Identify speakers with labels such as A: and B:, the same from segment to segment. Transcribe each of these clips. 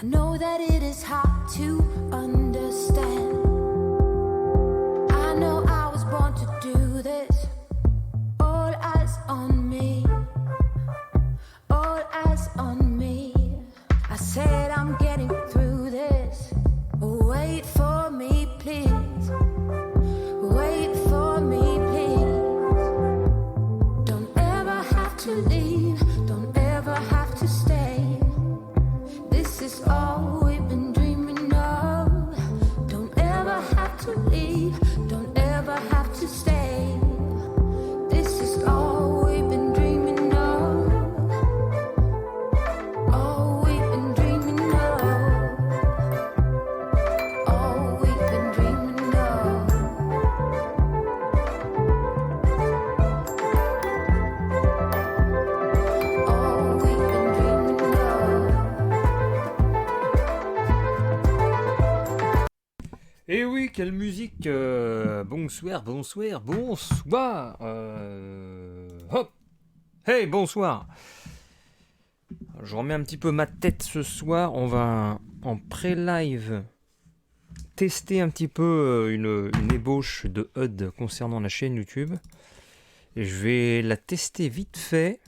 A: I know that it is hard to understand. I know I was born to do this. All eyes on me. All eyes on me. I said I'm getting through this. Wait for me, please. Wait for me, please. Don't ever have to leave. Don't ever have to stay. This is all we've been dreaming of. Don't ever have to leave. Don't ever have to stay. This is all we've been dreaming of. All we've been dreaming of. All we've been dreaming of. All we've been dreaming of.
B: Et oui, quelle musique. Bonsoir, bonsoir, bonsoir. Hop. Hey, bonsoir. Je remets un petit peu ma tête ce soir. On va en pré-live tester un petit peu une ébauche de HUD concernant la chaîne YouTube. Et je vais la tester vite fait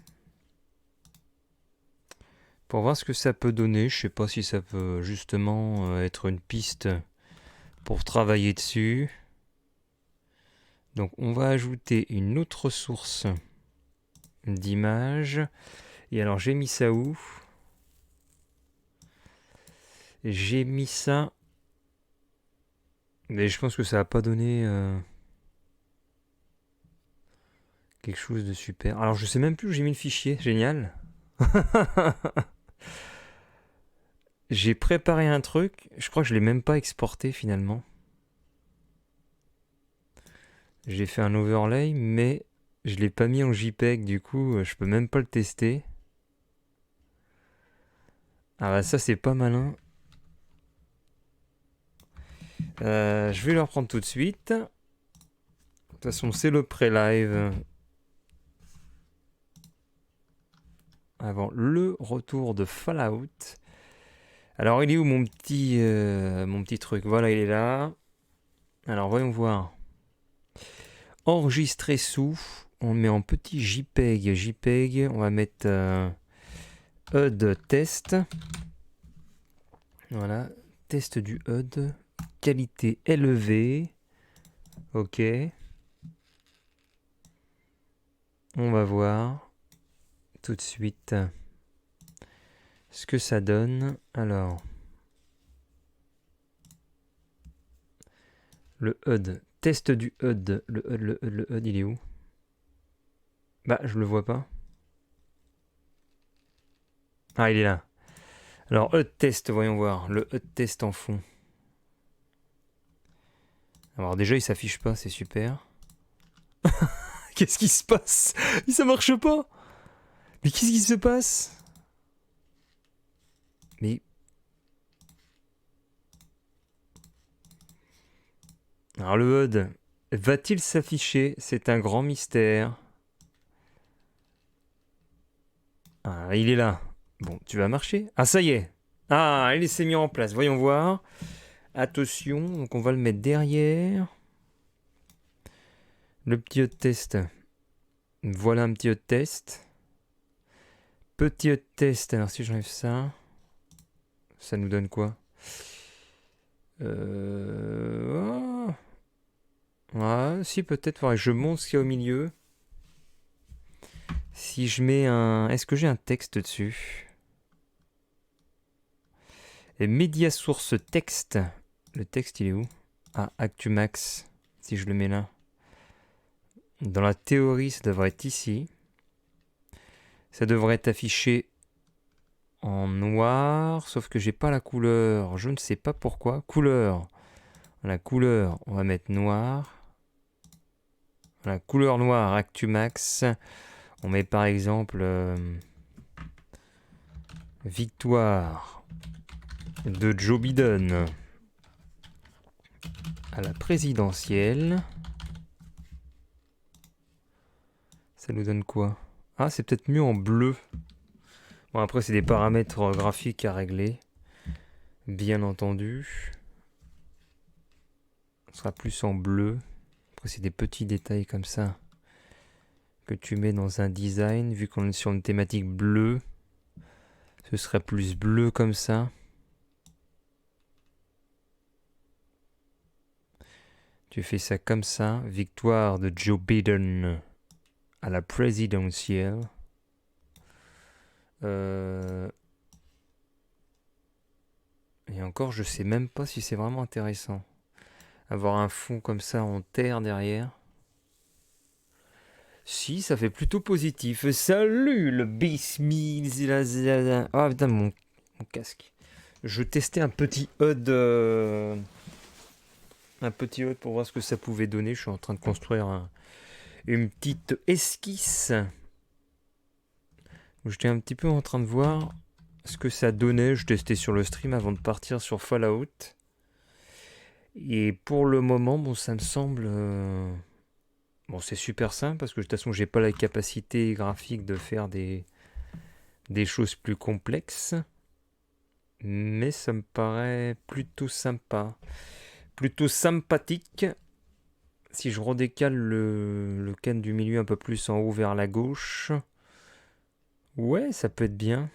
B: pour voir ce que ça peut donner. Je sais pas si ça peut justement être une piste pour travailler dessus. Donc on va ajouter une autre source d'image. Et alors j'ai mis ça où? J'ai mis ça. Mais je pense que ça va pas donné quelque chose de super. Alors je sais même plus où j'ai mis le fichier. Génial. J'ai préparé un truc. Je crois que je l'ai même pas exporté finalement. J'ai fait un overlay, mais je l'ai pas mis en JPEG. Du coup, je peux même pas le tester. Ah bah ça c'est pas malin. Je vais le reprendre tout de suite. De toute façon, c'est le pré-live. Avant le retour de Fallout. Alors, il est où mon petit truc? Voilà, il est là. Alors, voyons voir. Enregistrer sous. On met en petit JPEG. JPEG, on va mettre HUD test. Voilà. Test du HUD. Qualité élevée. Ok. On va voir tout de suite ce que ça donne. Alors, le HUD, test du HUD. Le HUD, il est où? Bah, je le vois pas. Ah, il est là. Alors, HUD test, voyons voir. Le HUD test en fond. Alors, déjà, il s'affiche pas, c'est super. Qu'est-ce qui se passe? Ça marche pas. Mais qu'est-ce qui se passe? Mais... Alors le HUD, va-t-il s'afficher? C'est un grand mystère. Ah, il est là. Bon, tu vas marcher? Ah, ça y est. Ah, il s'est mis en place. Voyons voir. Attention, donc on va le mettre derrière. Le petit HUD test. Voilà un petit HUD test. Petit HUD test. Alors si j'enlève ça, ça nous donne quoi? Oh. Ah, si peut-être, faudrait que je montre ce qu'il y a au milieu. Si je mets un... Est-ce que j'ai un texte dessus? Et média source texte. Le texte, il est où? Ah, ActuMax. Si je le mets là. Dans la théorie, ça devrait être ici. Ça devrait être affiché en noir, sauf que j'ai pas la couleur. Je ne sais pas pourquoi. Couleur. La couleur, on va mettre noir. La couleur noire, ActuMax. On met par exemple victoire de Joe Biden à la présidentielle. Ça nous donne quoi? Ah, c'est peut-être mieux en bleu. Bon, après, c'est des paramètres graphiques à régler. Bien entendu. Ce sera plus en bleu. Après, c'est des petits détails comme ça que tu mets dans un design. Vu qu'on est sur une thématique bleue, ce serait plus bleu comme ça. Tu fais ça comme ça. Victoire de Joe Biden à la présidentielle. Et encore, je sais même pas si c'est vraiment intéressant. Avoir un fond comme ça en terre derrière. Si, ça fait plutôt positif. Salut le bismil. Ah putain, mon casque. Je testais un petit HUD. Un petit HUD pour voir ce que ça pouvait donner. Je suis en train de construire une petite esquisse. J'étais un petit peu en train de voir ce que ça donnait. Je testais sur le stream avant de partir sur Fallout. Et pour le moment, bon, ça me semble... Bon, c'est super simple parce que de toute façon, j'ai pas la capacité graphique de faire des choses plus complexes. Mais ça me paraît plutôt sympa. Plutôt sympathique. Si je redécale le can du milieu un peu plus en haut vers la gauche. Ouais, ça peut être bien.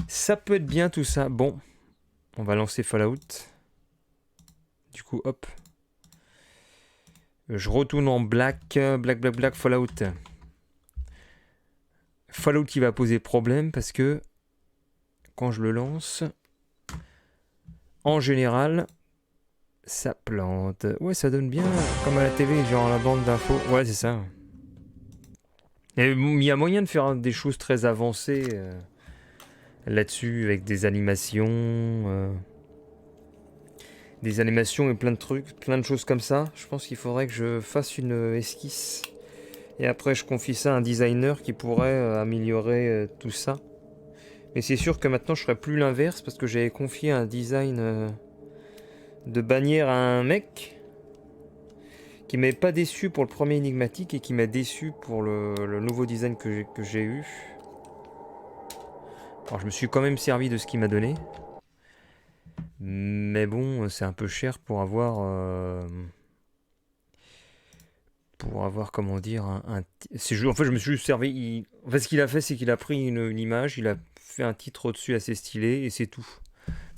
B: Ça peut être bien tout ça. Bon, on va lancer Fallout. Du coup, hop. Je retourne en black, Fallout. Fallout qui va poser problème parce que quand je le lance, en général, ça plante. Ouais, ça donne bien comme à la télé, genre la bande d'infos. Ouais, c'est ça. Et il y a moyen de faire des choses très avancées là-dessus avec des animations. Des animations et plein de trucs, plein de choses comme ça. Je pense qu'il faudrait que je fasse une esquisse. Et après, je confie ça à un designer qui pourrait améliorer tout ça. Mais c'est sûr que maintenant, je ferai plus l'inverse parce que j'avais confié un design de bannière à un mec qui m'avait pas déçu pour le premier énigmatique et qui m'a déçu pour le nouveau design que j'ai eu. Alors, je me suis quand même servi de ce qu'il m'a donné. Mais bon, c'est un peu cher pour avoir... comment dire, en fait, je me suis servi... En fait, ce qu'il a fait, c'est qu'il a pris une image, il a fait un titre au-dessus assez stylé, et c'est tout.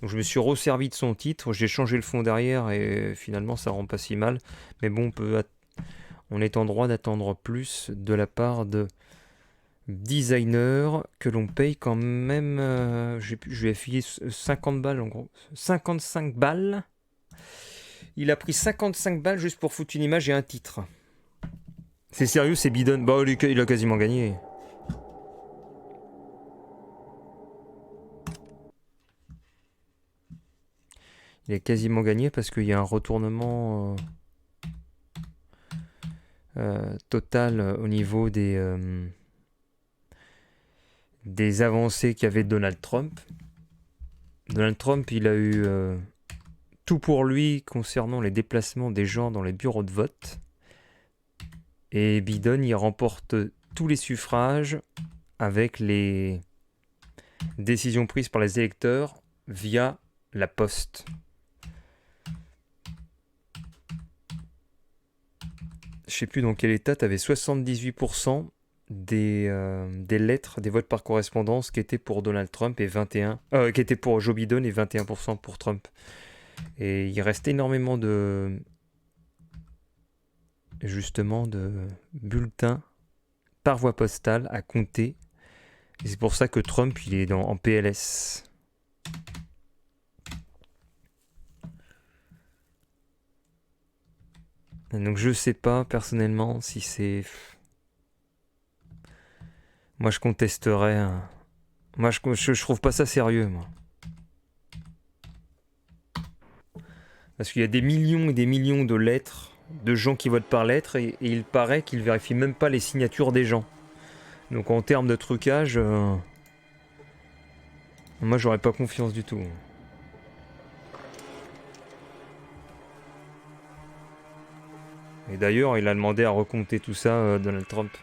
B: Donc je me suis resservi de son titre, j'ai changé le fond derrière, et finalement, ça rend pas si mal. Mais bon, on est en droit d'attendre plus de la part de designers que l'on paye quand même... je lui ai filé 50 balles, en gros. 55 balles. Il a pris 55 balles juste pour foutre une image et un titre. C'est sérieux, c'est bidon. Bah, il a quasiment gagné. Il a quasiment gagné parce qu'il y a un retournement total au niveau des avancées qu'avait Donald Trump. Donald Trump, il a eu tout pour lui concernant les déplacements des gens dans les bureaux de vote. Et Biden, il remporte tous les suffrages avec les décisions prises par les électeurs via la poste. Je sais plus dans quel état, tu avais 78% des lettres, des votes par correspondance qui étaient pour Donald Trump et qui étaient pour Joe Biden et 21% pour Trump. Et il reste énormément de bulletins par voie postale à compter. Et c'est pour ça que Trump, il est en PLS. Et donc je sais pas personnellement si c'est... Moi je contesterais. Moi je trouve pas ça sérieux, moi. Parce qu'il y a des millions et des millions de lettres, de gens qui votent par lettre, et il paraît qu'ils vérifient même pas les signatures des gens. Donc en termes de trucage, moi j'aurais pas confiance du tout. Et d'ailleurs, il a demandé à recompter tout ça, Donald Trump.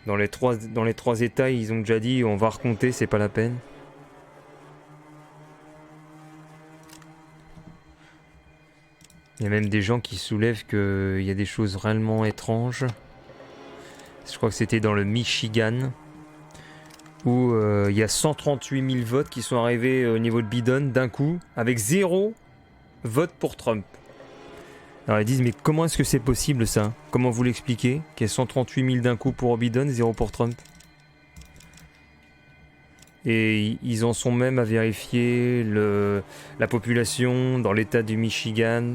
B: Dans les trois États, ils ont déjà dit on va recompter, c'est pas la peine. Il y a même des gens qui soulèvent qu'il y a des choses réellement étranges. Je crois que c'était dans le Michigan, où il y a 138 000 votes qui sont arrivés au niveau de Biden d'un coup, avec 0 vote pour Trump. Alors ils disent, mais comment est-ce que c'est possible ça? Comment vous l'expliquez? Qu'il y a 138 000 d'un coup pour Biden, 0 pour Trump? Et ils en sont même à vérifier la population dans l'état du Michigan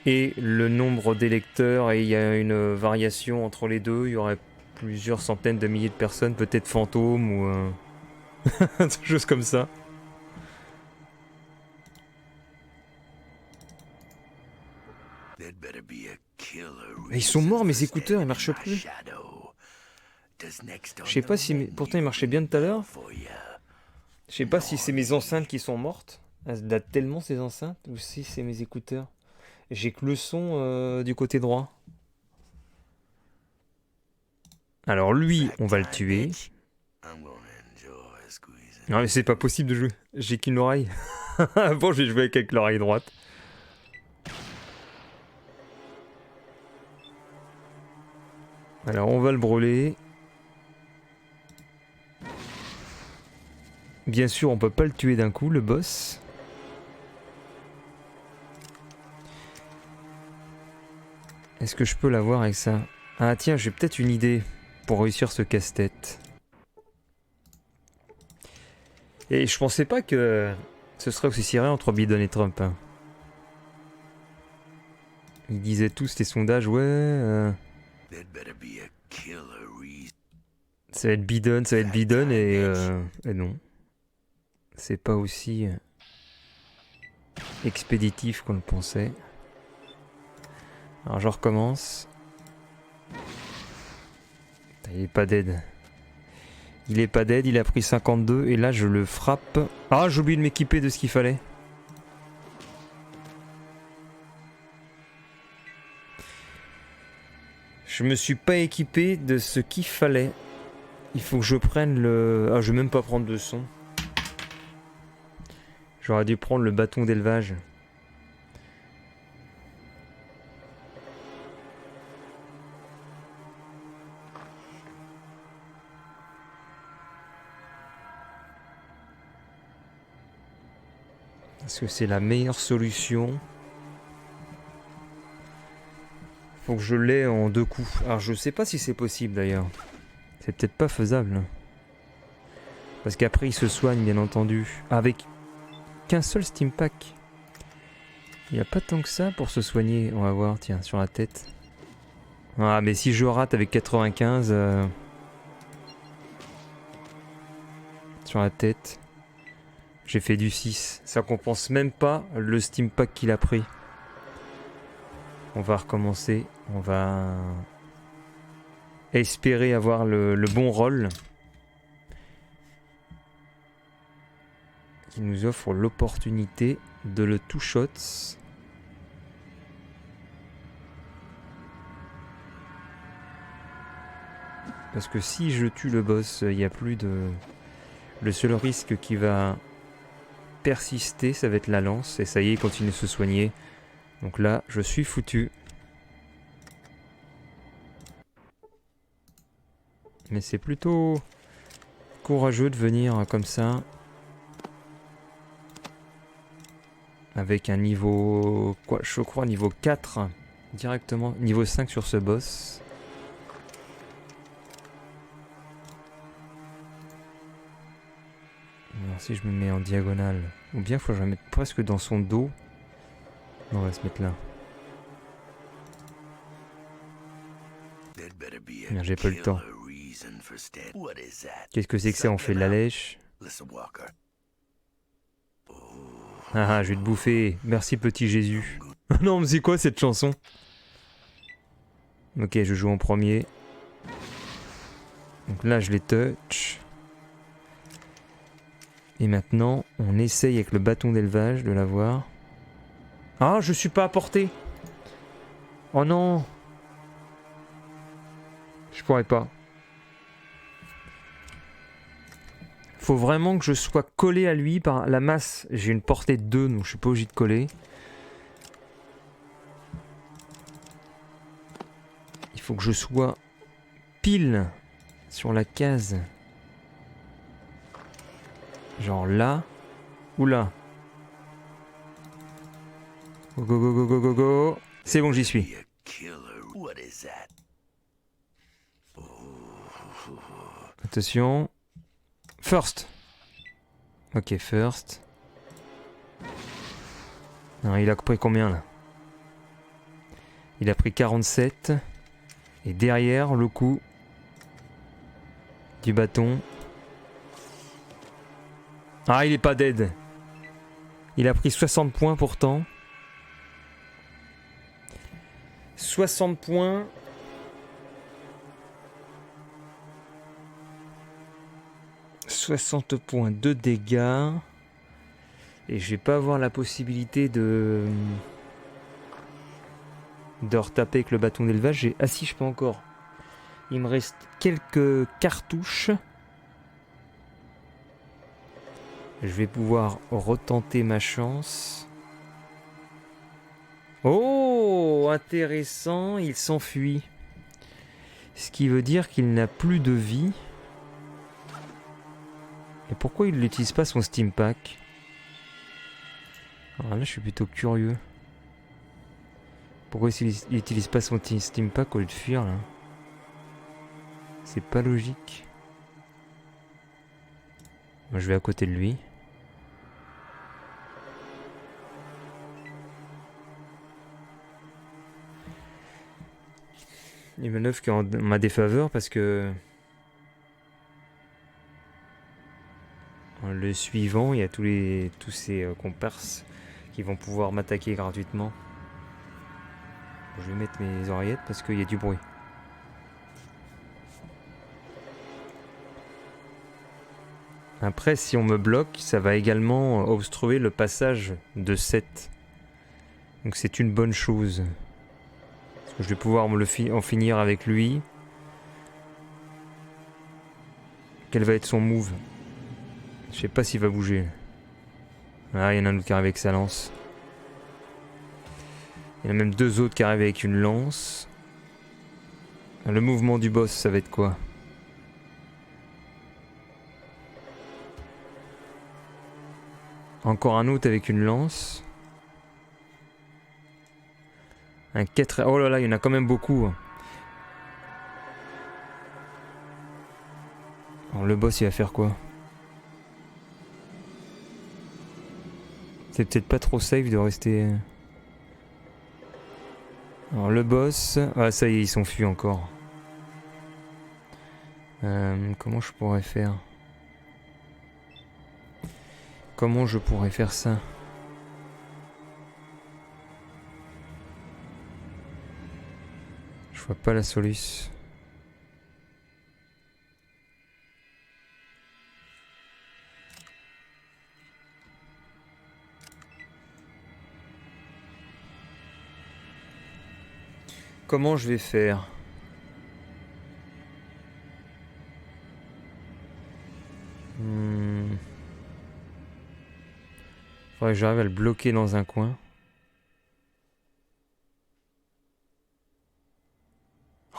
B: et le nombre d'électeurs, et il y a une variation entre les deux. Il y aurait plusieurs centaines de milliers de personnes, peut-être fantômes ou des choses comme ça. Mais ils sont morts, mes écouteurs, ils marchent plus. Je sais pas si... Pourtant, ils marchaient bien tout à l'heure. Je sais pas si c'est mes enceintes qui sont mortes. Elles datent tellement, ces enceintes, ou si c'est mes écouteurs. J'ai que le son du côté droit. Alors lui, on va le tuer. Non mais c'est pas possible de jouer. J'ai qu'une oreille. Bon, je vais jouer avec l'oreille droite. Alors on va le brûler. Bien sûr, on peut pas le tuer d'un coup, le boss. Est-ce que je peux l'avoir avec ça? Ah tiens, j'ai peut-être une idée pour réussir ce casse-tête. Et je pensais pas que ce serait aussi serré entre Biden et Trump. Hein. Ils disaient tous les sondages, ouais... ça va être Biden, et non. C'est pas aussi expéditif qu'on le pensait. Alors je recommence. Il est pas dead. Il est pas dead, il a pris 52 et là je le frappe. Ah, j'ai oublié de m'équiper de ce qu'il fallait. Je me suis pas équipé de ce qu'il fallait. Il faut que je prenne le... Ah, je vais même pas prendre de son. J'aurais dû prendre le bâton d'élevage. Est-ce que c'est la meilleure solution? Faut que je l'ai en 2 coups. Alors je sais pas si c'est possible d'ailleurs. C'est peut-être pas faisable. Parce qu'après il se soigne bien entendu. Avec qu'un seul Steam Pack. Il n'y a pas tant que ça pour se soigner. On va voir, tiens, sur la tête. Ah mais si je rate avec 95... sur la tête... J'ai fait du 6. Ça compense même pas le Steam Pack qu'il a pris. On va recommencer. On va espérer avoir le bon rôle. Qui nous offre l'opportunité de le two-shots. Parce que si je tue le boss, il n'y a plus de... Le seul risque qui va... persister, ça va être la lance, et ça y est, il continue de se soigner. Donc là, je suis foutu. Mais c'est plutôt courageux de venir comme ça. Avec un niveau... quoi, je crois niveau 4. Directement, niveau 5 sur ce boss. Alors si je me mets en diagonale, ou bien faut que je me mette presque dans son dos. Non, on va se mettre là. Merde, j'ai pas le temps. Qu'est-ce que c'est que ça? On fait de la lèche. Ah, je vais te bouffer. Merci petit Jésus. Non, mais c'est quoi cette chanson? Ok, je joue en premier. Donc là, je les touch. Et maintenant, on essaye avec le bâton d'élevage de l'avoir. Ah, je suis pas à portée. Oh non. Je pourrais pas. Faut vraiment que je sois collé à lui par la masse. J'ai une portée de 2, donc je suis pas obligé de coller. faut que je sois pile sur la case. Genre là ou là. Go go go go go go go. C'est bon, j'y suis. Attention. First. Ok, first. Non, il a pris combien là? Il a pris 47. Et derrière, le coup du bâton. Ah, il est pas dead. Il a pris 60 points pourtant. 60 points. « 60 points de dégâts. Et je vais pas avoir la possibilité de retaper avec le bâton d'élevage. Ah si, je peux encore. Il me reste quelques cartouches. Je vais pouvoir retenter ma chance. Oh, intéressant, il s'enfuit. Ce qui veut dire qu'il n'a plus de vie. Et pourquoi il n'utilise pas son Steam Pack? Alors là, je suis plutôt curieux. Pourquoi il n'utilise pas son Steam Pack au lieu de fuir là? C'est pas logique. Moi, je vais à côté de lui. Une manœuvre qui est en ma défaveur parce que le suivant, il y a tous ces comparses qui vont pouvoir m'attaquer gratuitement. Je vais mettre mes oreillettes parce qu'il y a du bruit. Après, si on me bloque, ça va également obstruer le passage de 7. Donc c'est une bonne chose. Parce que je vais pouvoir en finir avec lui. Quel va être son move? Je sais pas s'il va bouger. Ah, il y en a un autre qui arrive avec sa lance. Il y en a même deux autres qui arrivent avec une lance. Le mouvement du boss, ça va être quoi? Encore un autre avec une lance. Un 4... Oh là là, il y en a quand même beaucoup. Alors le boss, il va faire quoi? C'est peut-être pas trop safe de rester... Alors le boss... Ah ça y est, ils sont fuis encore. Comment je pourrais faire? Comment je pourrais faire ça? Je vois pas la solution. Comment je vais faire? Faudrait que j'arrive à le bloquer dans un coin.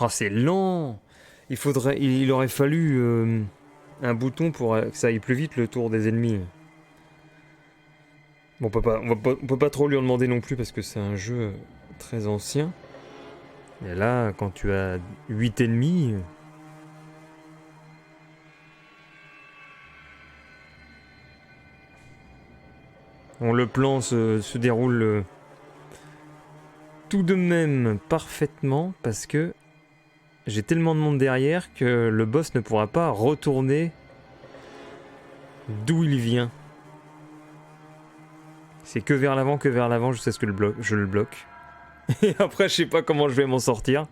B: Oh, c'est lent! Il aurait fallu un bouton pour que ça aille plus vite le tour des ennemis. Bon, on peut pas trop lui en demander non plus parce que c'est un jeu très ancien. Et là, quand tu as 8 ennemis... Bon, le plan se déroule tout de même parfaitement parce que j'ai tellement de monde derrière que le boss ne pourra pas retourner d'où il vient. C'est que vers l'avant jusqu'à ce que je le bloque. Et après, je sais pas comment je vais m'en sortir.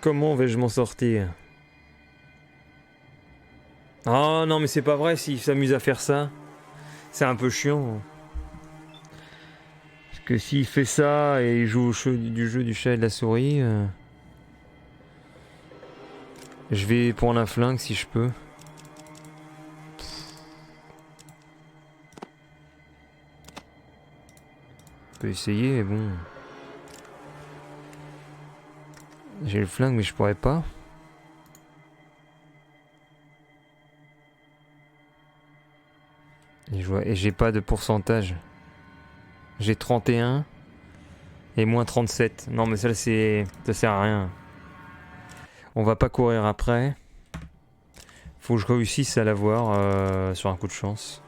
B: Comment vais-je m'en sortir? Oh non, mais c'est pas vrai s'il s'amuse à faire ça. C'est un peu chiant. Parce que s'il fait ça et il joue au jeu du chat et de la souris... Je vais prendre un flingue si je peux. peux essayer, mais bon. J'ai le flingue, mais je pourrais pas. Et j'ai pas de pourcentage. J'ai 31 et moins 37. Non, mais ça sert à rien. On va pas courir après. Faut que je réussisse à l'avoir sur un coup de chance.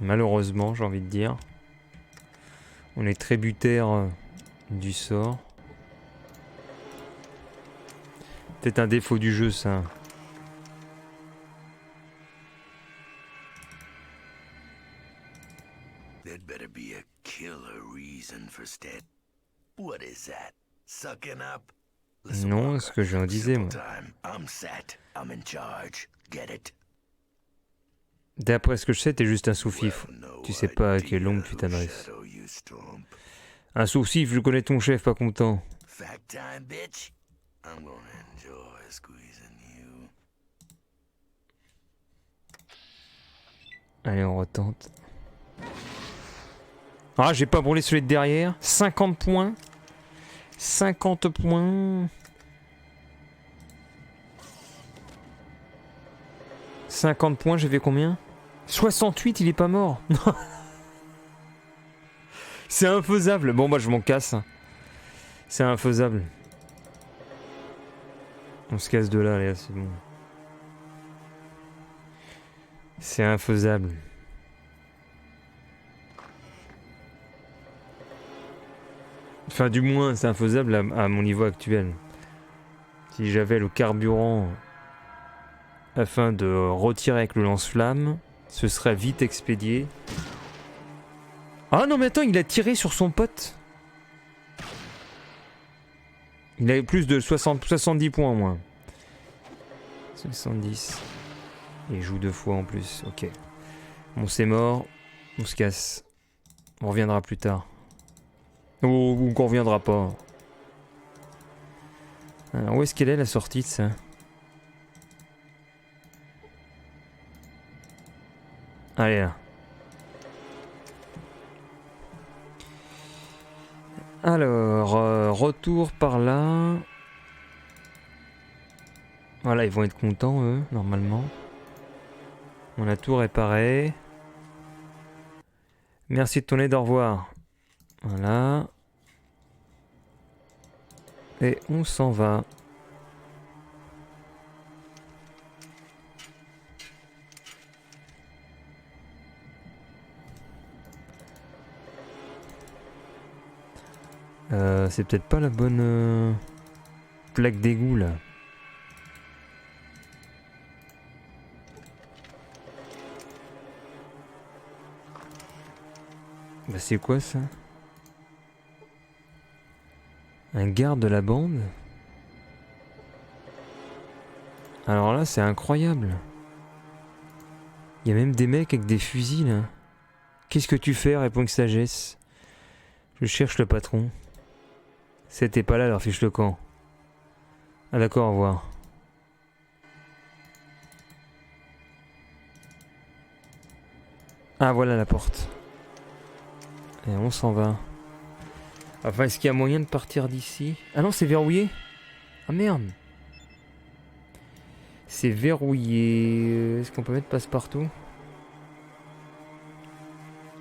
B: Malheureusement, j'ai envie de dire. On est tributaire du sort. Peut-être un défaut du jeu, ça.
C: There'd better be a killer reason for staying. What is that? Sucking up? Listen,
B: Non,
C: Walker,
B: ce que je disais, moi.
C: simple time. I'm set. I'm in charge. Get it?
B: D'après ce que je sais, t'es juste un sous-fifre.
C: Well, no
B: Tu sais pas à quelle
C: idea
B: langue tu
C: who
B: t'adresses.
C: shadow you, Stomp.
B: Un sous-fifre, je connais ton chef, pas content.
C: Fact time, bitch. I'm gonna enjoy squeezing you.
B: Allez, on retente. Ah, j'ai pas brûlé celui de derrière. 50 points. 50 points. 50 points, j'ai fait combien? 68, il est pas mort. C'est infaisable. Bon, bah, je m'en casse. C'est infaisable. On se casse de là, les gars, c'est bon. C'est infaisable. Enfin, du moins, c'est infaisable à mon niveau actuel. Si j'avais le carburant afin de retirer avec le lance-flamme, ce serait vite expédié. Ah non, mais attends, il a tiré sur son pote. Il avait plus de 70 points au moins. 70. Et il joue 2 fois en plus, ok. Bon, c'est mort. On se casse. On reviendra plus tard. Ou qu'on reviendra pas. Alors, où est-ce qu'elle est la sortie de ça? Allez là. Alors, retour par là. Voilà, ils vont être contents, eux, normalement. On a tout réparé. Merci de ton aide, au revoir. Voilà. Et on s'en va. C'est peut-être pas la bonne plaque d'égout là. Bah c'est quoi ça? Un garde de la bande? Alors là c'est incroyable. Il y a même des mecs avec des fusils là. Qu'est-ce que tu fais? Répond avec sagesse. Je cherche le patron. C'était pas là leur fiche le camp. Ah d'accord, au revoir. Ah voilà la porte. Et on s'en va. Enfin, est-ce qu'il y a moyen de partir d'ici? Ah non, c'est verrouillé. Ah merde. C'est verrouillé. Est-ce qu'on peut mettre passe-partout?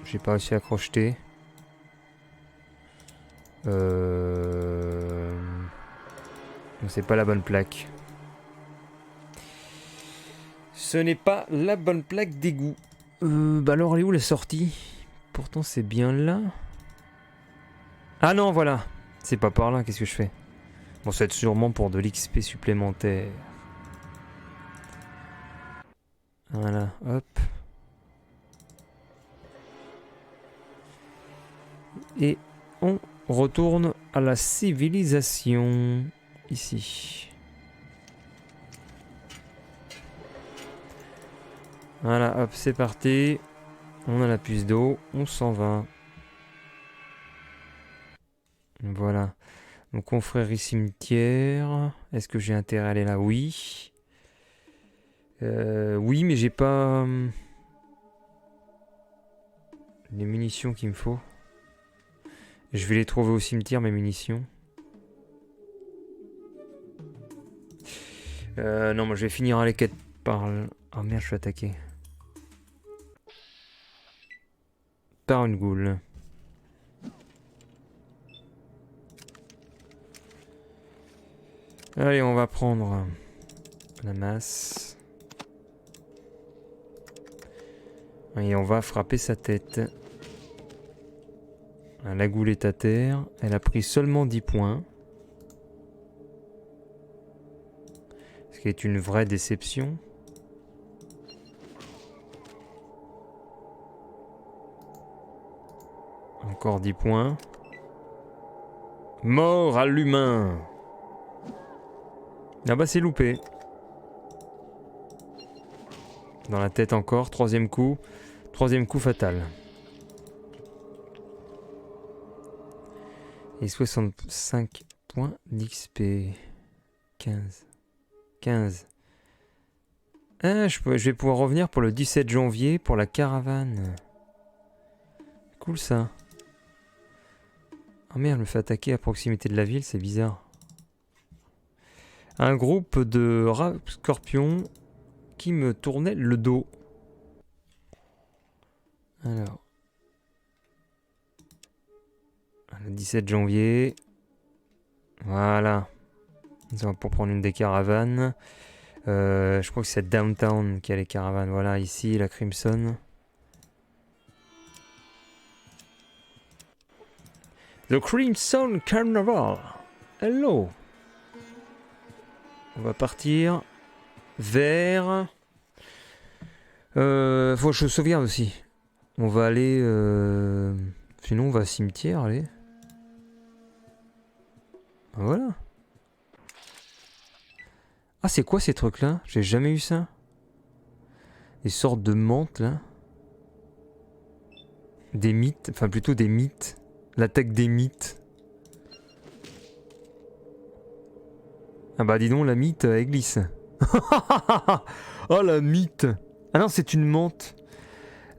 B: J'ai pas réussi à crocheter. C'est pas la bonne plaque. Ce n'est pas la bonne plaque d'égout. Bah alors elle est où la sortie? Pourtant c'est bien là. Ah non, voilà. C'est pas par là, qu'est-ce que je fais? Bon, ça va être sûrement pour de l'XP supplémentaire. Voilà, hop. Et on retourne à la civilisation. Ici. Voilà, hop, c'est parti. On a la puce d'eau, on s'en va. Voilà. Donc, confrérie cimetière. Est-ce que j'ai intérêt à aller là? Oui. Oui, mais j'ai pas... Les munitions qu'il me faut. Je vais les trouver au cimetière, mes munitions. Non, moi je vais finir les quêtes par... Oh merde, je suis attaqué. Par une goule. Allez, on va prendre la masse. Et on va frapper sa tête. La goule est à terre. Elle a pris seulement 10 points. Ce qui est une vraie déception. Encore 10 points. Mort à l'humain. Ah bah c'est loupé. Dans la tête encore. Troisième coup. Troisième coup fatal. Et 65 points d'XP. 15. 15. Ah, je vais pouvoir revenir pour le 17 janvier pour la caravane. Cool ça. Oh merde, elle me fait attaquer à proximité de la ville, c'est bizarre. Un groupe de rats scorpions qui me tournait le dos. Alors. Le 17 janvier. Voilà. Ça va pour prendre une des caravanes. Je crois que c'est Downtown qui a les caravanes. Voilà, ici, la Crimson. The Crimson Carnival. Hello. On va partir vers... faut que je sauvegarde aussi. On va aller... Sinon, on va au cimetière, allez. Voilà. Ah, c'est quoi ces trucs-là? J'ai jamais eu ça. Des sortes de menthes, là. Des mythes. Enfin, plutôt des mythes. L'attaque des mythes. Ah bah dis donc, la mythe, elle glisse. Oh, la mythe. Ah non, c'est une menthe.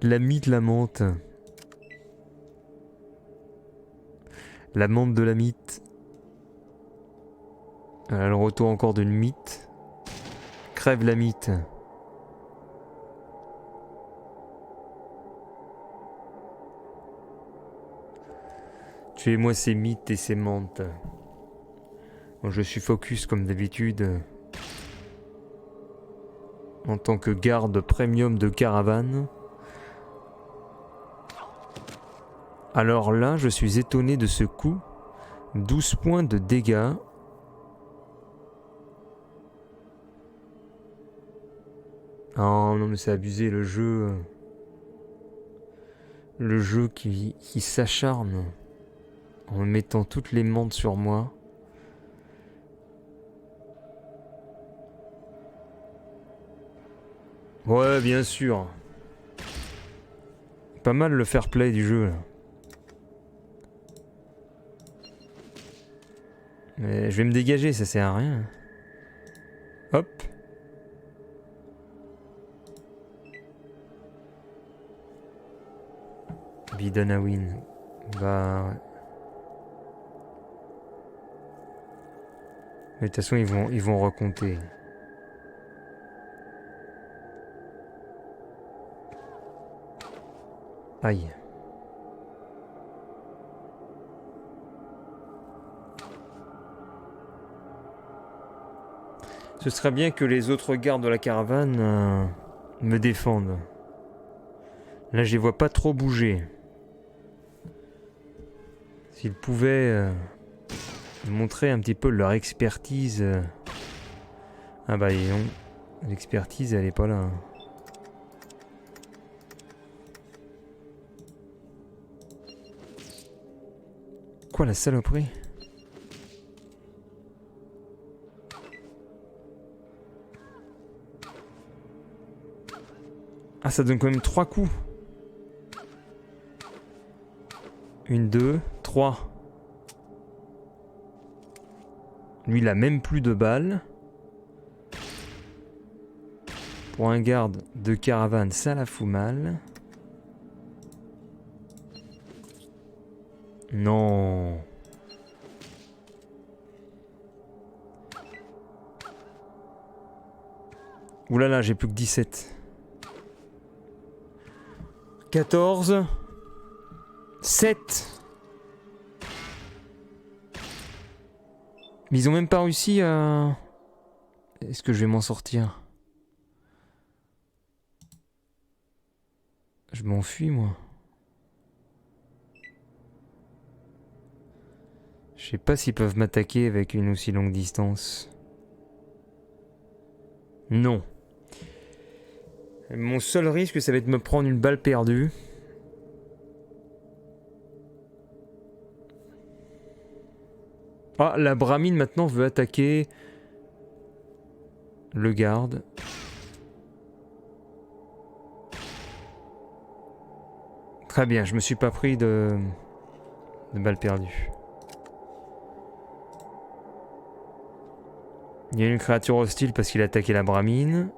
B: La mythe, la menthe. La menthe de la mythe. Voilà, le retour encore d'une mythe. Crève la mythe. Tuez-moi ces mythes et ces menthes. Bon, je suis focus comme d'habitude. En tant que garde premium de caravane. Alors là, je suis étonné de ce coup. 12 points de dégâts. Oh non mais c'est abusé le jeu. Le jeu qui s'acharne en me mettant toutes les menthes sur moi. Ouais bien sûr. Pas mal le fair play du jeu là. Mais je vais me dégager, ça sert à rien. Hop. Bidanawin. Bah... ouais. Mais de toute façon, ils vont recompter. Aïe. Ce serait bien que les autres gardes de la caravane me défendent. Là, je les vois pas trop bouger. S'ils pouvaient montrer un petit peu leur expertise. Ah bah dis donc, l'expertise elle est pas là. Quoi la saloperie? Ah ça donne quand même 3 coups. 1, 2, 3. Lui il a même plus de balles. Pour un garde de caravane, ça la fout mal. Non. Ouh là là, j'ai plus que 17. 14. 7. Mais ils ont même pas réussi à... Est-ce que je vais m'en sortir? Je m'enfuis, moi. Je sais pas s'ils peuvent m'attaquer avec une aussi longue distance. Non. Mon seul risque, ça va être de me prendre une balle perdue. Ah, la Bramine maintenant veut attaquer le garde. Très bien, je me suis pas pris de balle perdue. Il y a une créature hostile parce qu'il a attaqué la Bramine.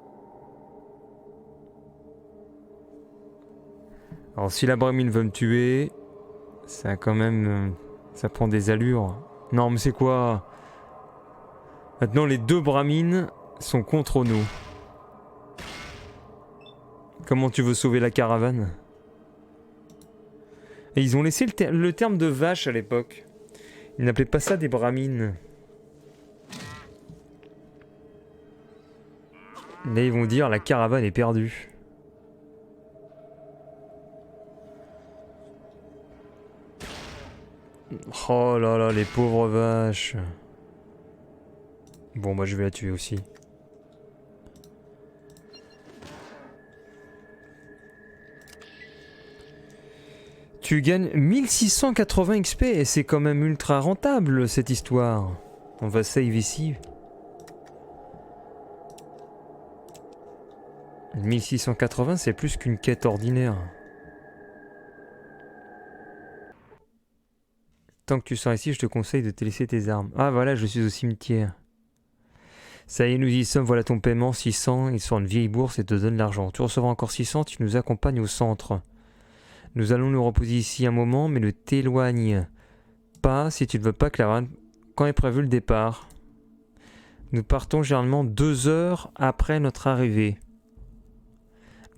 B: Alors si la Bramine veut me tuer, ça quand même... ça prend des allures. Non mais c'est quoi? Maintenant les deux Bramines sont contre nous. Comment tu veux sauver la caravane? Et ils ont laissé le terme de vache à l'époque. Ils n'appelaient pas ça des Bramines. Là ils vont dire la caravane est perdue. Oh là là, les pauvres vaches. Bon bah je vais la tuer aussi. Tu gagnes 1680 XP et c'est quand même ultra rentable cette histoire. On va save ici. 1680 c'est plus qu'une quête ordinaire. Tant que tu sors ici, je te conseille de te laisser tes armes. Ah voilà, je suis au cimetière. Ça y est, nous y sommes, voilà ton paiement, 600, ils sont une vieille bourse et te donnent l'argent. Tu recevras encore 600, tu nous accompagnes au centre. Nous allons nous reposer ici un moment, mais ne t'éloigne pas si tu ne veux pas que la... Quand est prévu le départ? Nous partons généralement 2 heures après notre arrivée.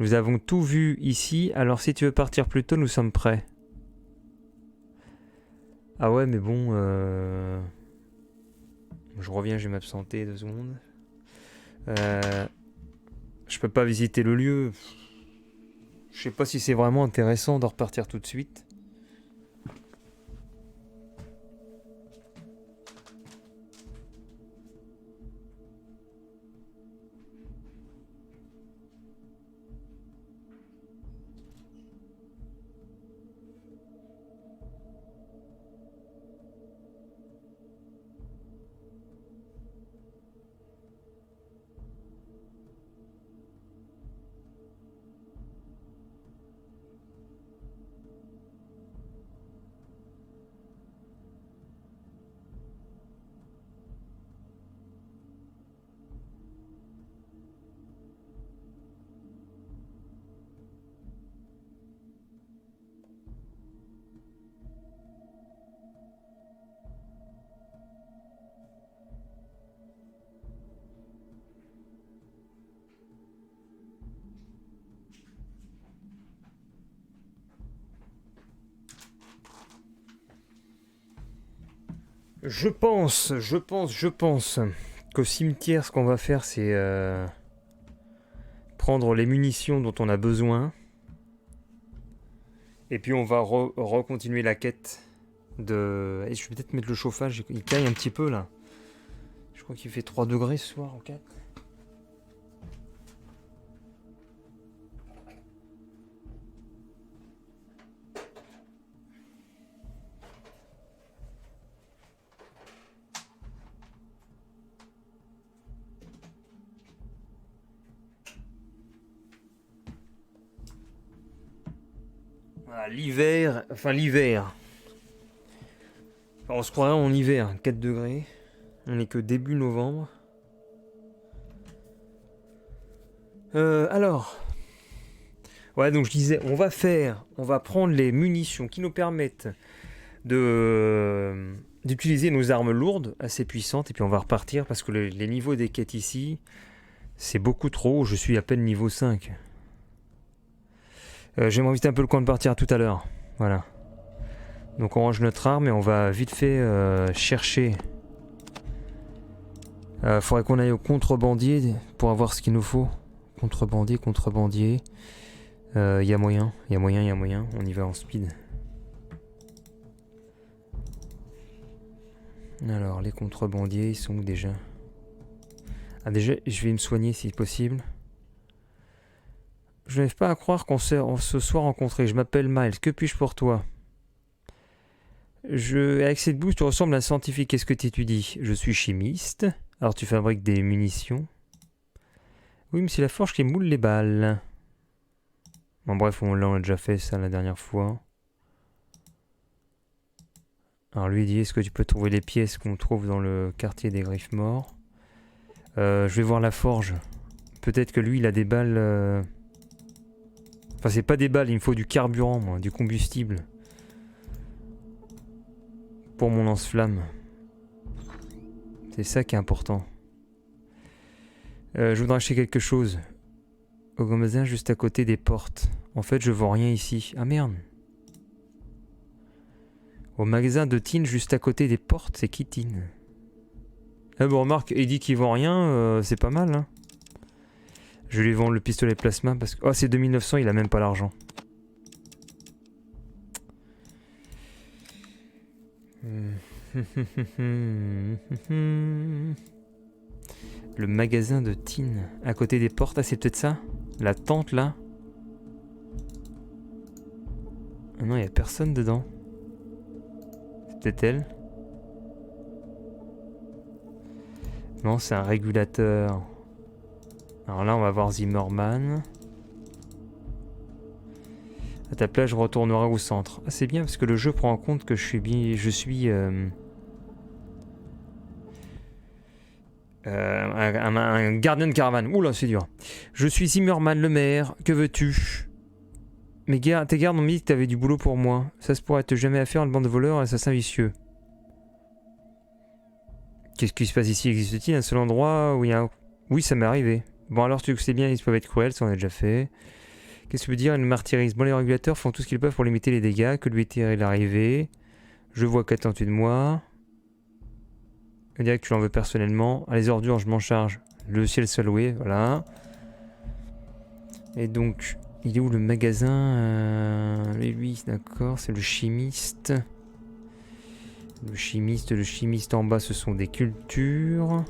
B: Nous avons tout vu ici, alors si tu veux partir plus tôt, nous sommes prêts. Ah ouais, mais bon... Je reviens, je vais m'absenter 2 secondes. Je peux pas visiter le lieu. Je sais pas si c'est vraiment intéressant de repartir tout de suite. Je pense qu'au cimetière, ce qu'on va faire, c'est prendre les munitions dont on a besoin. Et puis on va recontinuer la quête de... Et je vais peut-être mettre le chauffage, il caille un petit peu là. Je crois qu'il fait 3 degrés ce soir, ok. Voilà, l'hiver, enfin l'hiver. Enfin, on se croirait en hiver, 4 degrés. On n'est que début novembre. Alors. Ouais, donc je disais, on va prendre les munitions qui nous permettent d'utiliser nos armes lourdes, assez puissantes, et puis on va repartir parce que les niveaux des quêtes ici, c'est beaucoup trop. Je suis à peine niveau 5. J'aimerais éviter un peu le coin de partir tout à l'heure. Voilà. Donc on range notre arme et on va vite fait chercher. Faudrait qu'on aille au contrebandier pour avoir ce qu'il nous faut. Contrebandier. Y a moyen. On y va en speed. Alors, les contrebandiers, ils sont où déjà? Ah, déjà, je vais me soigner si possible. Je n'arrive pas à croire qu'on se soit rencontrés. Je m'appelle Miles. Que puis-je pour toi? Avec cette bouche, tu ressembles à un scientifique. Qu'est-ce que tu étudies? Je suis chimiste. Alors, tu fabriques des munitions? Oui, mais c'est la forge qui moule les balles. Bon, bref, on a déjà fait ça la dernière fois. Alors, lui dit, est-ce que tu peux trouver les pièces qu'on trouve dans le quartier des Griffes Morts? Je vais voir la forge. Peut-être que lui, il a des balles... Enfin, c'est pas des balles, il me faut du carburant, moi, du combustible. Pour mon lance-flamme. C'est ça qui est important. Je voudrais acheter quelque chose. Au magasin juste à côté des portes. En fait, je vends rien ici. Ah merde. Au magasin de Tin juste à côté des portes, c'est qui Tin? Ah bon, remarque, il dit qu'il vend rien, c'est pas mal, hein. Je lui vends le pistolet plasma parce que... Oh, c'est 2900, il a même pas l'argent. Le magasin de Tin, à côté des portes, ah c'est peut-être ça? La tente là? Ah non, il n'y a personne dedans. C'est peut-être elle? Non, c'est un régulateur. Alors là, on va voir Zimmerman. À ta place, je retournerai au centre. Ah, c'est bien parce que le jeu prend en compte que je suis un gardien de caravane. Oula, c'est dur. Je suis Zimmerman le maire. Que veux-tu? Tes gardes m'ont dit que t'avais du boulot pour moi. Ça se pourrait être jamais à faire, une bande de voleurs et assassins vicieux. Qu'est-ce qui se passe ici? Existe-t-il un seul endroit où il y a... Oui, ça m'est arrivé. Bon, alors tu sais bien, ils peuvent être cruels, ça on a déjà fait. Qu'est-ce que tu veux dire? Ils me martyrisent. Bon, les régulateurs font tout ce qu'ils peuvent pour limiter les dégâts. Que lui est l'arrivée? Je vois qu'attends-tu de moi? On dirait que tu l'en veux personnellement. Ah, les ordures, je m'en charge. Le ciel soit loué, voilà. Et donc, il est où le magasin? Lui, d'accord, c'est le chimiste. Le chimiste en bas, ce sont des cultures.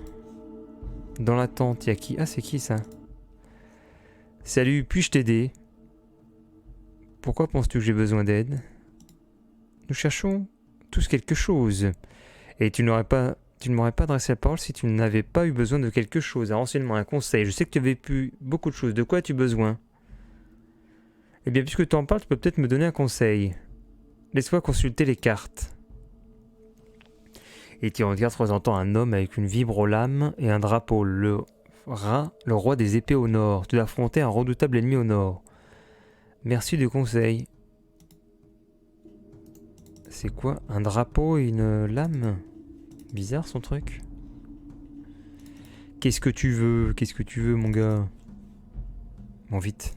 B: Dans la tente, il y a qui? Ah, c'est qui ça? Salut, puis-je t'aider? Pourquoi penses-tu que j'ai besoin d'aide? Nous cherchons tous quelque chose. Et tu ne m'aurais pas adressé la parole si tu n'avais pas eu besoin de quelque chose. Un renseignement, un conseil. Je sais que tu avais pu beaucoup de choses. De quoi as-tu besoin? Eh bien, puisque tu en parles, tu peux peut-être me donner un conseil. Laisse-moi consulter les cartes. Et tu regardes représentant un homme avec une vibrolame et un drapeau. Le roi des épées au nord. Tu dois affronter un redoutable ennemi au nord. Merci du conseil. C'est quoi? Un drapeau et une lame? Bizarre son truc. Qu'est-ce que tu veux, mon gars? Bon, vite.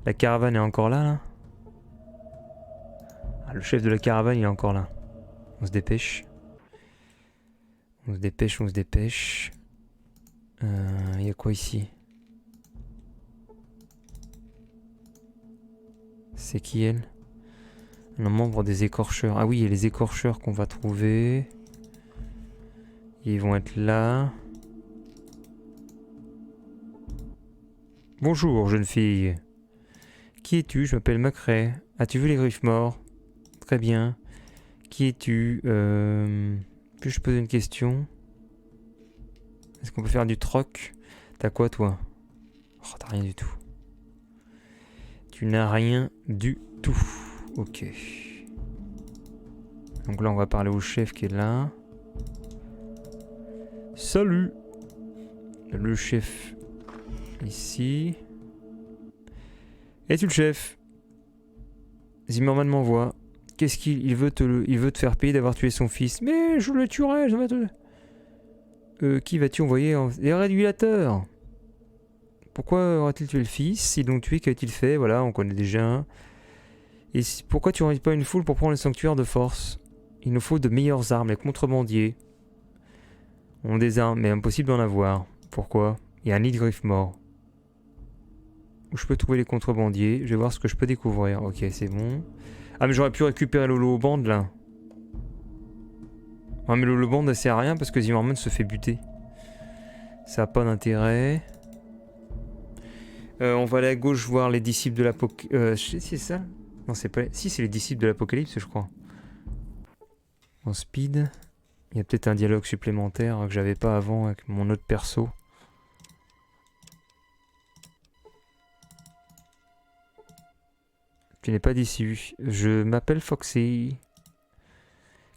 B: La caravane est encore là? Ah, le chef de la caravane, il est encore là. On se dépêche. On se dépêche. Il y a quoi ici? C'est qui elle? Un membre des écorcheurs. Ah oui, il y a les écorcheurs qu'on va trouver. Ils vont être là. Bonjour, jeune fille. Qui es-tu? Je m'appelle Macrae. As-tu vu les Griffes Morts? Très bien. Qui es-tu? Puis-je poser une question? Est-ce qu'on peut faire du troc? T'as quoi, toi? Oh, t'as rien du tout. Tu n'as rien du tout. Ok. Donc là, on va parler au chef qui est là. Salut! Le chef ici. Es-tu le chef? Zimmerman m'envoie. Qu'est-ce qu'il il veut te faire payer d'avoir tué son fils. Mais je le tuerai, je vais te... qui vas-tu envoyer Les régulateurs. Pourquoi aurait-il tué le fils? S'ils l'ont tué, qu'a-t-il fait? Voilà, on connaît déjà. Et pourquoi tu n'envoies pas une foule pour prendre le sanctuaire de force? Il nous faut de meilleures armes, les contrebandiers. On a des armes, mais impossible d'en avoir. Pourquoi? Il y a un hippogriffe mort. Où je peux trouver les contrebandiers? Je vais voir ce que je peux découvrir. Ok, c'est bon. Ah, mais j'aurais pu récupérer l'holoband là. Ouais, mais l'holoband ça sert à rien parce que Zimmerman se fait buter. Ça n'a pas d'intérêt. On va aller à gauche voir les disciples de l'Apocalypse. Si c'est ça? Non, c'est pas. Si, c'est les disciples de l'Apocalypse, je crois. En speed. Il y a peut-être un dialogue supplémentaire que j'avais pas avant avec mon autre perso. Tu n'es pas d'ici. Je m'appelle Foxy.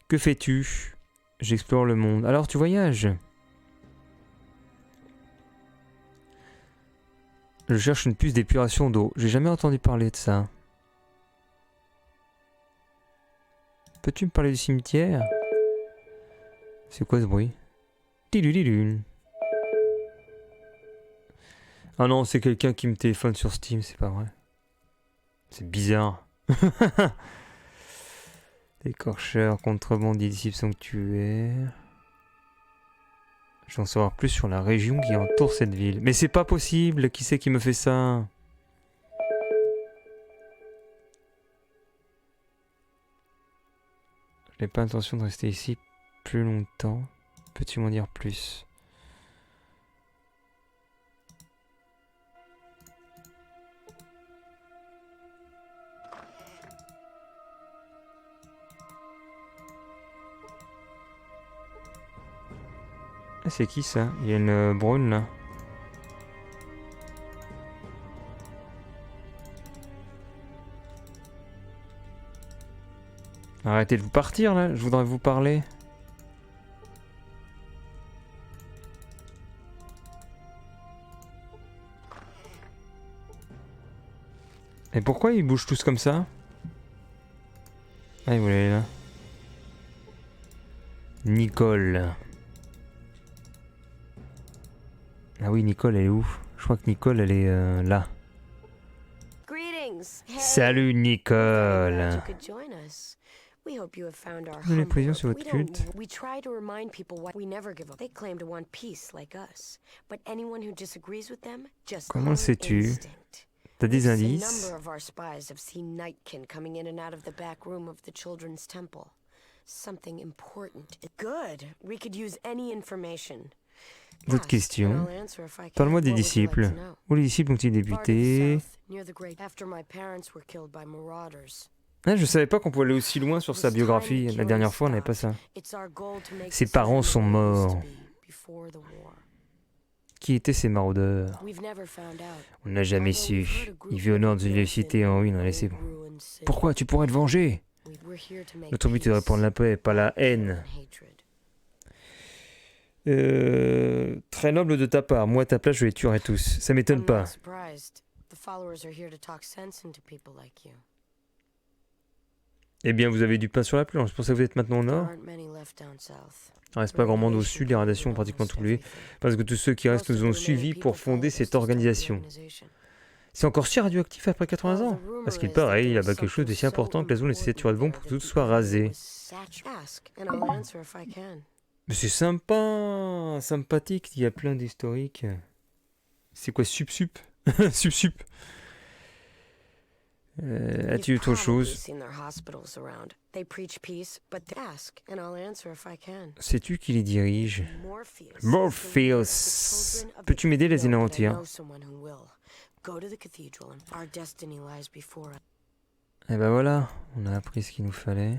B: Que fais-tu? J'explore le monde. Alors tu voyages? Je cherche une puce d'épuration d'eau. J'ai jamais entendu parler de ça. Peux-tu me parler du cimetière? C'est quoi ce bruit? Tidulidun. Ah non, c'est quelqu'un qui me téléphone sur Steam, c'est pas vrai. C'est bizarre. Écorcheur, contrebandier, disciple sanctuaire. Je veux en savoir plus sur la région qui entoure cette ville. Mais c'est pas possible. Qui c'est qui me fait ça? Je n'ai pas l'intention de rester ici plus longtemps. Peux-tu m'en dire plus? Ah, c'est qui ça? Il y a une brune là. Arrêtez de vous partir là, je voudrais vous parler. Et pourquoi ils bougent tous comme ça? Ah, ils voulaient aller là. Nicole. Ah oui, Nicole, elle est où? Je crois que Nicole, elle est là. Salut, Nicole. Vous avez pression sur votre culte. Comment le sais-tu? T'as des indices? D'autres questions? Parle-moi des disciples. Où les disciples ont-ils débuté? Ah, je savais pas qu'on pouvait aller aussi loin sur sa biographie. La dernière fois, on n'avait pas ça. Ses parents sont morts. Qui étaient ces maraudeurs? On n'a jamais su. Il vit au nord d'une vieille cité en ruine. Allez, c'est bon. Pourquoi? Tu pourrais te venger? Notre but est de répandre la paix, pas la haine. Très noble de ta part. Moi, à ta place, je les tuerais tous. Ça m'étonne pas. Eh bien, vous avez du pain sur la planche. C'est pour ça que vous êtes maintenant au nord? Il ne reste pas grand monde au sud. Les radiations ont pratiquement tout levé. Parce que tous ceux qui restent nous ont suivis pour fonder cette organisation. C'est encore si radioactif après 80 ans? Parce qu'il paraît, il y a pas quelque chose de si important que la zone nécessite de bon pour que tout soit rasé. Mais c'est sympa, sympathique, il y a plein d'historiques. C'est quoi, sup? Sup. As-tu autre chose? Sais-tu qui les dirige? Morpheus. Peux-tu m'aider à les anéantir? Et ben voilà, on a appris ce qu'il nous fallait.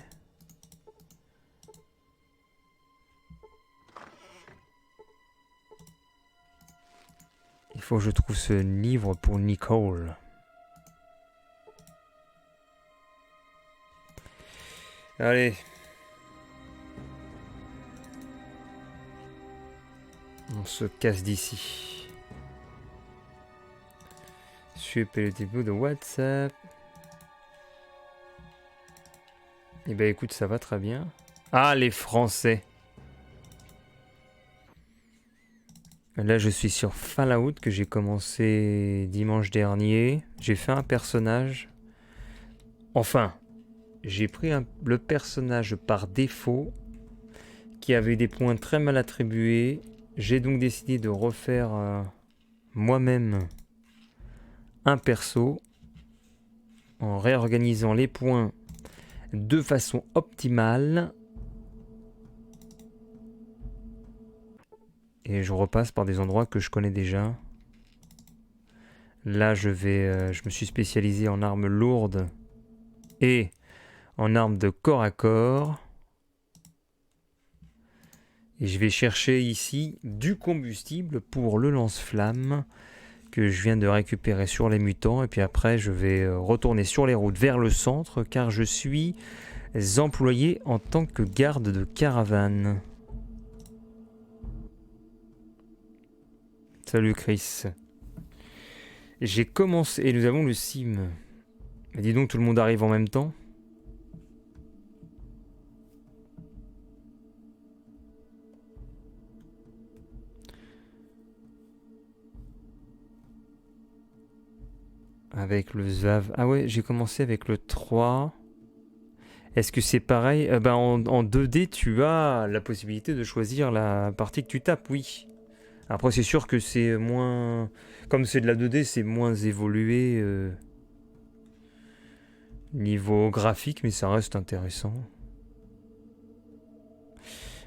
B: Il faut que je trouve ce livre pour Nicole. Allez. On se casse d'ici. Super le début de WhatsApp. Eh ben écoute, ça va très bien. Ah, les Français. Là, je suis sur Fallout que j'ai commencé dimanche dernier. J'ai fait un personnage. Enfin, j'ai pris le personnage par défaut qui avait des points très mal attribués. J'ai donc décidé de refaire moi-même un perso en réorganisant les points de façon optimale. Et je repasse par des endroits que je connais déjà. Là, je me suis spécialisé en armes lourdes et en armes de corps à corps. Et je vais chercher ici du combustible pour le lance-flamme que je viens de récupérer sur les mutants. Et puis après, je vais retourner sur les routes vers le centre car je suis employé en tant que garde de caravane. Salut Chris. J'ai commencé... Et nous avons le sim. Mais dis donc, tout le monde arrive en même temps. Avec le Zav. Ah ouais, j'ai commencé avec le 3. Est-ce que c'est pareil? En 2D, tu as la possibilité de choisir la partie que tu tapes, oui. Après, c'est sûr que c'est moins... Comme c'est de la 2D, c'est moins évolué niveau graphique, mais ça reste intéressant.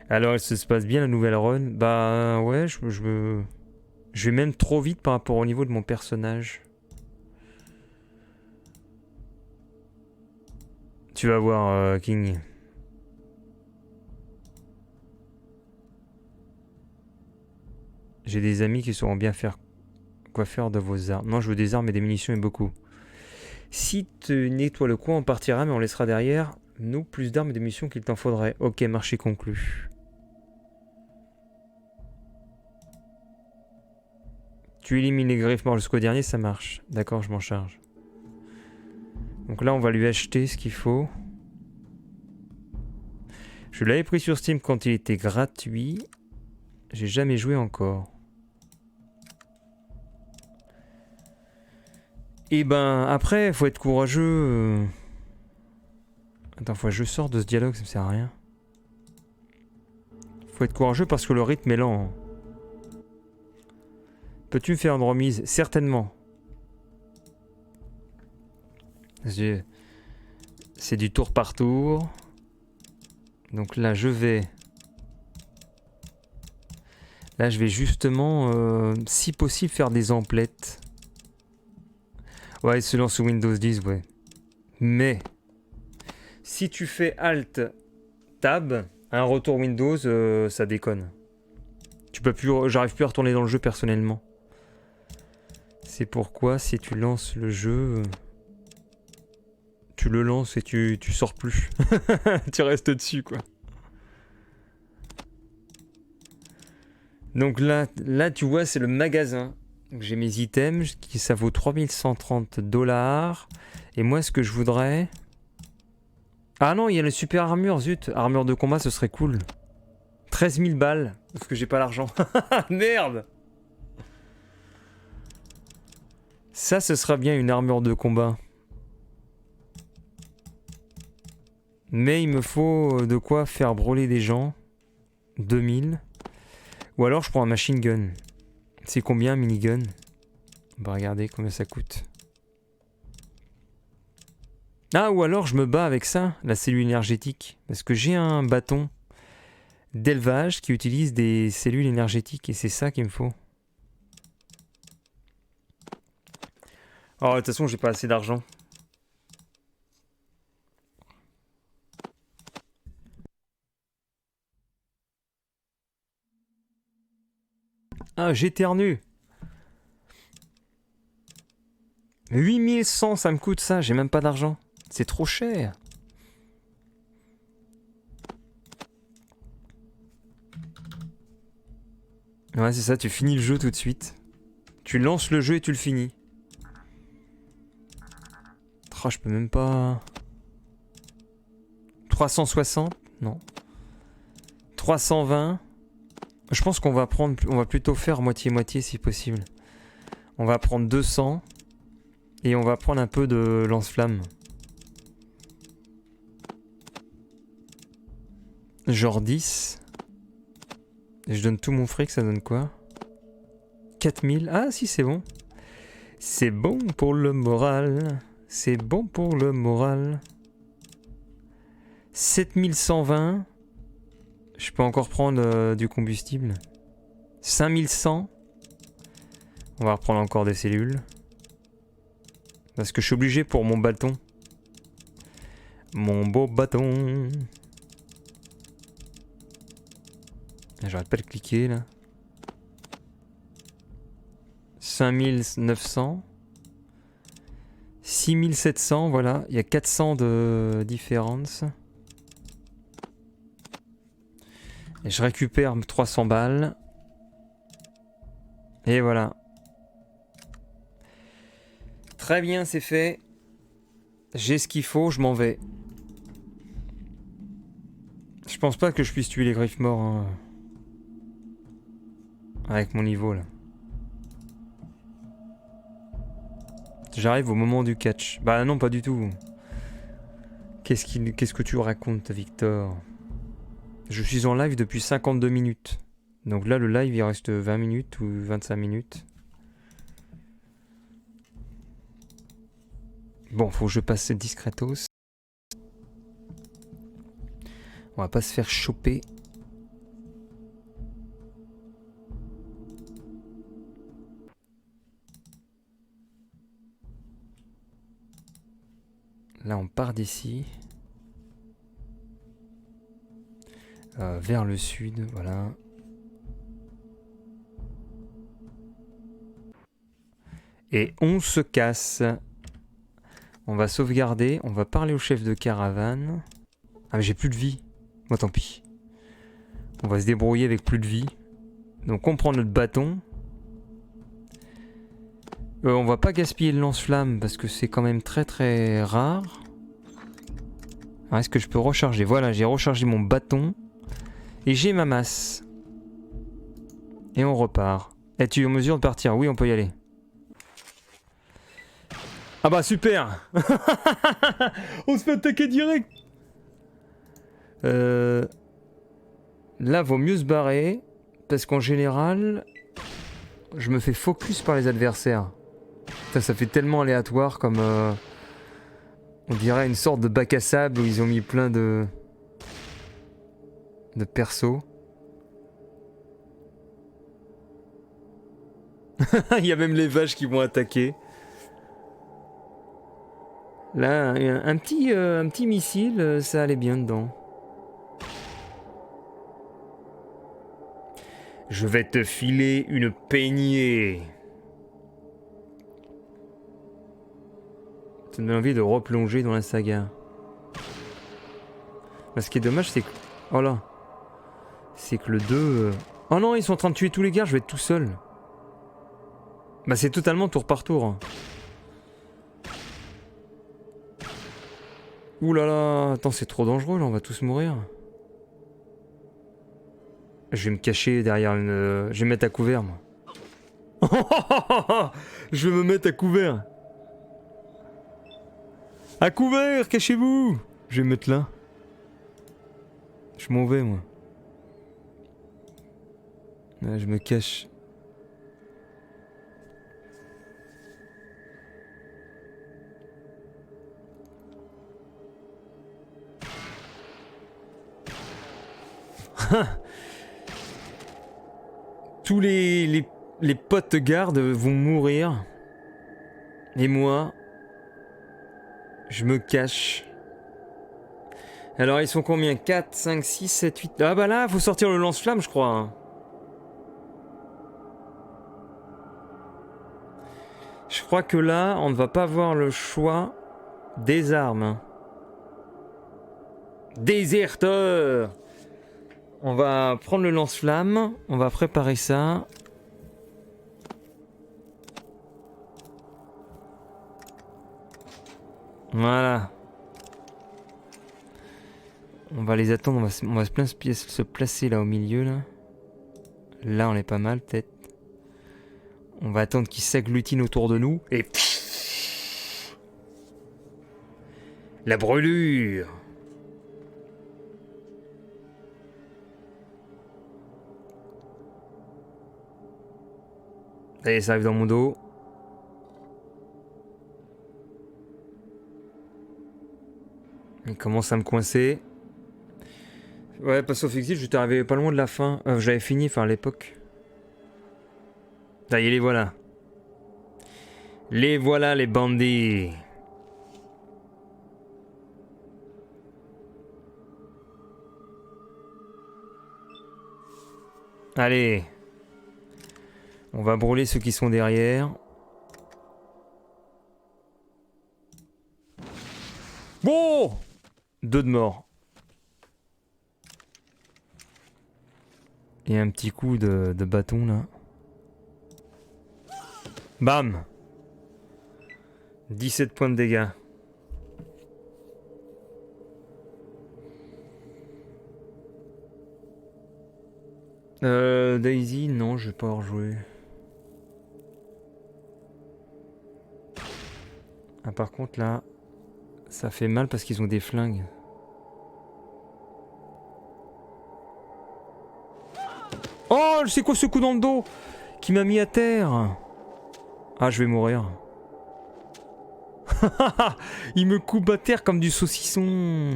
B: Alors, elle se passe bien la nouvelle run? Bah ouais, je vais même trop vite par rapport au niveau de mon personnage. Tu vas voir, King. J'ai des amis qui sauront bien faire quoi faire de vos armes. Non, je veux des armes et des munitions et beaucoup. Si tu nettoies le coin, on partira, mais on laissera derrière nous plus d'armes et de munitions qu'il t'en faudrait. Ok, marché conclu. Tu élimines les griffes morts jusqu'au dernier, ça marche. D'accord, je m'en charge. Donc là, on va lui acheter ce qu'il faut. Je l'avais pris sur Steam quand il était gratuit. J'ai jamais joué encore. Et ben, après, faut être courageux. Attends, faut que je sorte de ce dialogue, ça me sert à rien. Faut être courageux parce que le rythme est lent. Peux-tu me faire une remise? Certainement. C'est du tour par tour. Donc là, je vais justement, si possible, faire des emplettes. Ouais, selon sous Windows 10, ouais. Mais, si tu fais Alt, Tab, un retour Windows, ça déconne. J'arrive plus à retourner dans le jeu personnellement. C'est pourquoi, si tu lances le jeu, tu le lances et tu sors plus. Tu restes dessus, quoi. Donc là, tu vois, c'est le magasin. J'ai mes items, ça vaut 3130 $. Et moi, ce que je voudrais... Ah non, il y a le super armure, zut. Armure de combat, ce serait cool. 13 000 balles, parce que j'ai pas l'argent. Merde! Ça, ce sera bien une armure de combat. Mais il me faut de quoi faire brûler des gens. 2000. Ou alors je prends un machine gun. C'est combien un minigun? On va regarder combien ça coûte. Ah, ou alors je me bats avec ça, la cellule énergétique. Parce que j'ai un bâton d'élevage qui utilise des cellules énergétiques. Et c'est ça qu'il me faut. Oh, de toute façon, j'ai pas assez d'argent. Ah, j'éternue. 8100, ça me coûte ça, j'ai même pas d'argent. C'est trop cher. Ouais, c'est ça, tu finis le jeu tout de suite. Tu lances le jeu et tu le finis. Oh, je peux même pas... 360? Non. 320? Je pense qu'on va prendre... On va plutôt faire moitié-moitié si possible. On va prendre 200. Et on va prendre un peu de lance-flamme. Genre 10. Et je donne tout mon fric, ça donne quoi? 4000. Ah si, c'est bon. C'est bon pour le moral. C'est bon pour le moral. 7120. Je peux encore prendre du combustible. 5100. On va reprendre encore des cellules. Parce que je suis obligé pour mon bâton. Mon beau bâton. J'arrête pas de cliquer là. 5900. 6700, voilà. Il y a 400 de différence. Et je récupère 300 balles. Et voilà. Très bien, c'est fait. J'ai ce qu'il faut, je m'en vais. Je pense pas que je puisse tuer les griffes morts hein, avec mon niveau là. J'arrive au moment du catch. Bah non, pas du tout. Qu'est-ce que tu racontes, Victor? Je suis en live depuis 52 minutes. Donc là, le live, il reste 20 minutes ou 25 minutes. Bon, faut que je passe discretos. On va pas se faire choper. Là, on part d'ici. Vers le sud, voilà. Et on se casse. On va sauvegarder. On va parler au chef de caravane. Ah mais j'ai plus de vie. Moi tant pis. On va se débrouiller avec plus de vie. Donc on prend notre bâton. On va pas gaspiller le lance-flamme parce que c'est quand même très très rare. Alors, est-ce que je peux recharger? Voilà, j'ai rechargé mon bâton. Et j'ai ma masse. Et on repart. Es-tu en mesure de partir? Oui, on peut y aller. Ah bah super. On se fait attaquer direct. Là, vaut mieux se barrer. Parce qu'en général, je me fais focus par les adversaires. Ça fait tellement aléatoire comme... on dirait une sorte de bac à sable où ils ont mis plein de persos. Il y a même les vaches qui vont attaquer. Là, un petit missile, ça allait bien dedans. Je vais te filer une peignée. Ça me donne envie de replonger dans la saga. Mais ce qui est dommage, c'est que... Oh là. C'est que le 2... Oh non, ils sont en train de tuer tous les gars, je vais être tout seul. Bah c'est totalement tour par tour. Ouh là là, attends, c'est trop dangereux là, on va tous mourir. Je vais me cacher derrière une... Je vais me mettre à couvert, moi. Je vais me mettre à couvert. À couvert, cachez-vous. Je vais me mettre là. Je m'en vais, moi. Là, je me cache. Tous les potes gardes vont mourir. Et moi, je me cache. Alors ils sont combien? 4, 5, 6, 7, 8... Ah bah là, faut sortir le lance-flamme, je crois. Hein. Je crois que là, on ne va pas avoir le choix des armes. Déserteur! On va prendre le lance-flamme, on va préparer ça. Voilà. On va les attendre, on va se placer là au milieu là. Là on est pas mal peut-être. On va attendre qu'ils s'agglutinent autour de nous et... La brûlure. Allez, ça arrive dans mon dos. Il commence à me coincer. Ouais, Pass of Exile, j'étais arrivé pas loin de la fin. J'avais fini, enfin à l'époque. Ça y est, les voilà. Les voilà, les bandits. Allez. On va brûler ceux qui sont derrière. Bon, 2 de mort. Et un petit coup de bâton là. Bam. 17 points de dégâts. Daisy, non, je vais pas en rejouer. Ah, par contre là, ça fait mal parce qu'ils ont des flingues. Oh, c'est quoi ce coup dans le dos qui m'a mis à terre? Ah, je vais mourir. Il me coupe à terre comme du saucisson.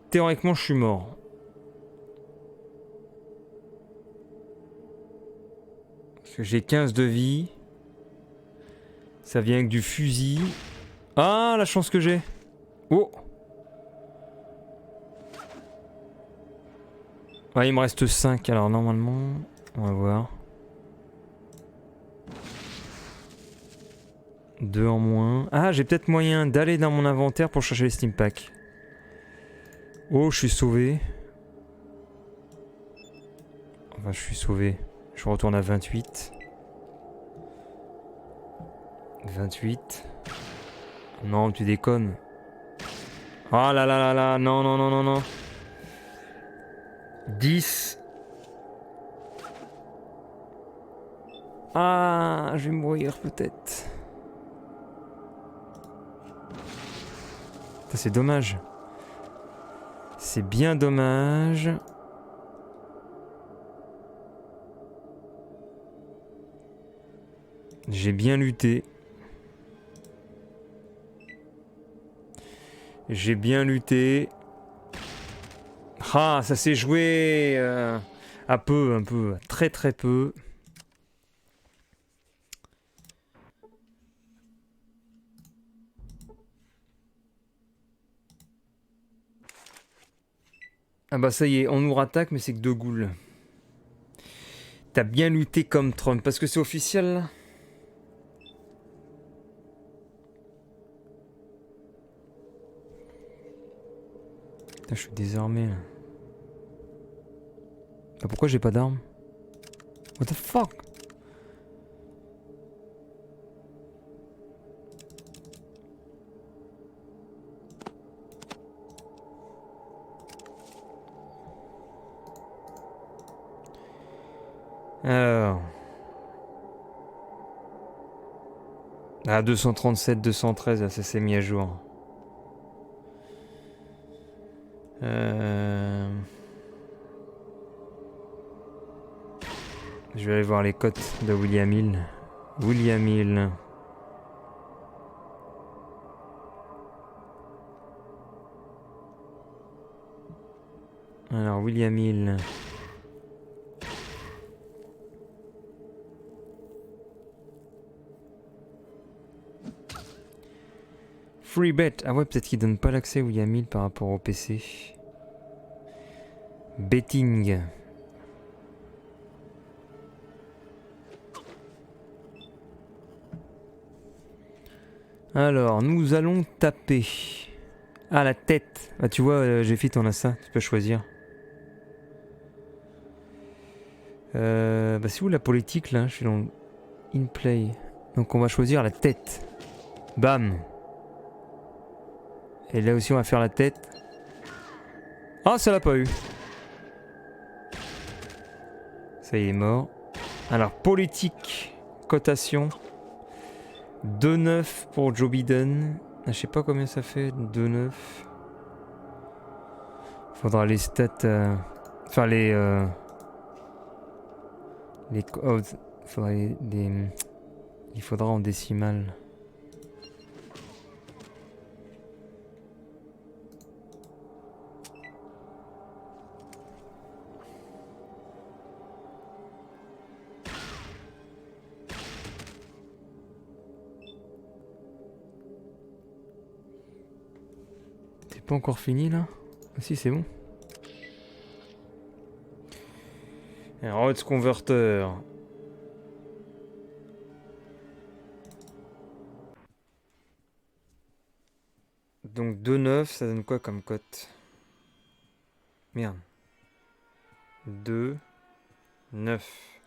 B: Théoriquement, je suis mort. Parce que j'ai 15 de vie. Ça vient avec du fusil. Ah, la chance que j'ai. Oh. Ouais, il me reste 5. Alors normalement, on va voir. 2 en moins. Ah, j'ai peut-être moyen d'aller dans mon inventaire pour chercher les Steam Packs. Oh, je suis sauvé. Enfin, je suis sauvé. Je retourne à 28. 28. Non, tu déconnes. Oh là là là là. Non, non, non, non, non. 10. Ah, je vais mourir peut-être. C'est dommage. C'est bien dommage. J'ai bien lutté. J'ai bien lutté. Ah, ça s'est joué un peu, très très peu. Ah bah ça y est, on nous rattaque, mais c'est que 2 ghouls. T'as bien lutté comme Trump, parce que c'est officiel là. Putain, je suis désarmé là. Ah, pourquoi j'ai pas d'armes? What the fuck? Alors... Ah, 237, 213, là, ça s'est mis à jour. Je vais aller voir les cotes de William Hill. William Hill. Alors, William Hill. Free bet. Ah ouais, peut-être qu'il donne pas l'accès William Hill par rapport au PC. Betting. Alors, nous allons taper Ah, la tête. Bah, tu vois, Jeffy, t'en as ça. Tu peux choisir. Bah, c'est où la politique, là? Je suis dans le in play. Donc, on va choisir la tête. Bam. Et là aussi, on va faire la tête. Ah, ça l'a pas eu. Ça y est, mort. Alors, politique. Cotation. 2,9 pour Joe Biden. Ah, je sais pas combien ça fait. 2,9. Faudra les stats. Enfin, les. Oh, faudra il faudra en décimale. C'est pas encore fini là? Ah si, c'est bon. Un Rhodes Converter. Donc 2,9, ça donne quoi comme cote? Merde. 2, 9.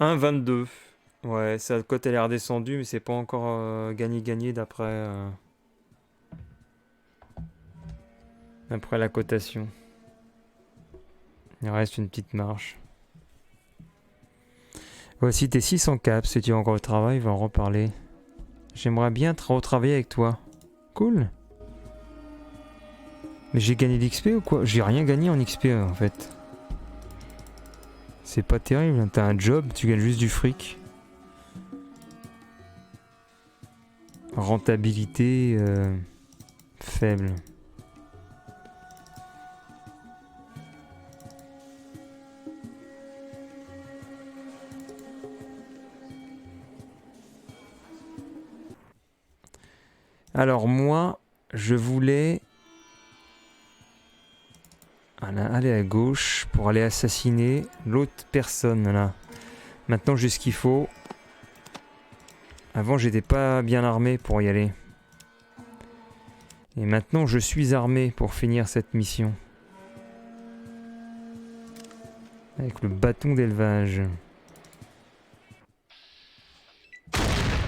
B: 1,22. Ouais, sa cote elle est redescendue, mais c'est pas encore gagné d'après après la cotation. Il reste une petite marge. Voici tes 600 caps. Si tu as encore le travail, on va en reparler. J'aimerais bien retravailler avec toi. Cool. Mais j'ai gagné d'XP ou quoi? J'ai rien gagné en XP en fait. C'est pas terrible, hein. T'as un job, tu gagnes juste du fric. Rentabilité faible. Alors moi, je voulais aller à gauche pour aller assassiner l'autre personne là. Maintenant j'ai ce qu'il faut. Avant j'étais pas bien armé pour y aller. Et maintenant je suis armé pour finir cette mission. Avec le bâton d'élevage.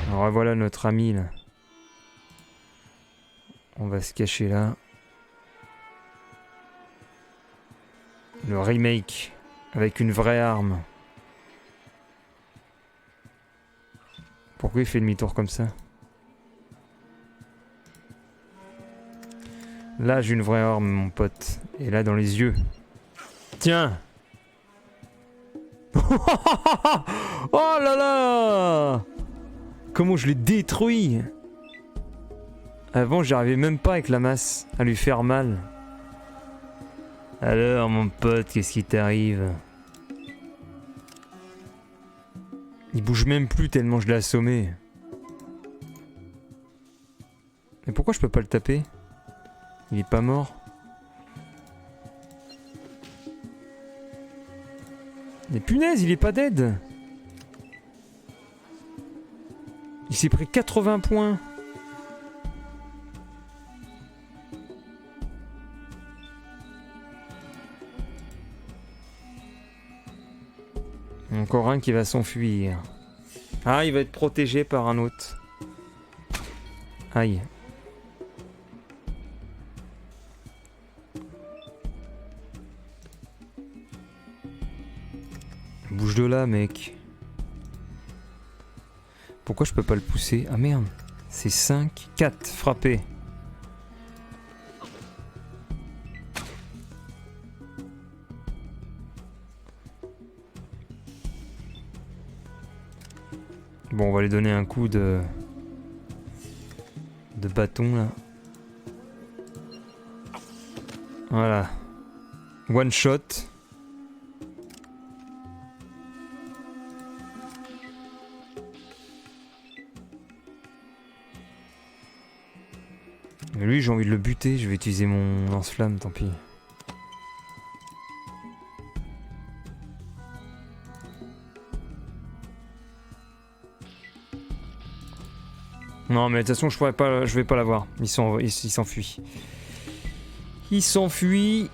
B: Alors voilà notre ami là. On va se cacher là. Le remake avec une vraie arme. Pourquoi il fait demi-tour comme ça? Là j'ai une vraie arme mon pote. Et là dans les yeux. Tiens. Oh là là! Comment je l'ai détruit! Avant, j'arrivais même pas avec la masse à lui faire mal. Alors, mon pote, qu'est-ce qui t'arrive? Il bouge même plus tellement je l'ai assommé. Mais pourquoi je peux pas le taper? Il est pas mort? Mais punaise, il est pas dead! Il s'est pris 80 points! Encore un qui va s'enfuir. Ah, il va être protégé par un autre. Aïe. Bouge de là, mec. Pourquoi je peux pas le pousser? Ah merde. C'est 5, 4, frappé. Bon, on va lui donner un coup de bâton là. Voilà. One shot. Mais lui, j'ai envie de le buter. Je vais utiliser mon lance-flamme, tant pis. Non, mais de toute façon, je vais pas l'avoir. Il s'enfuit. Il s'enfuit.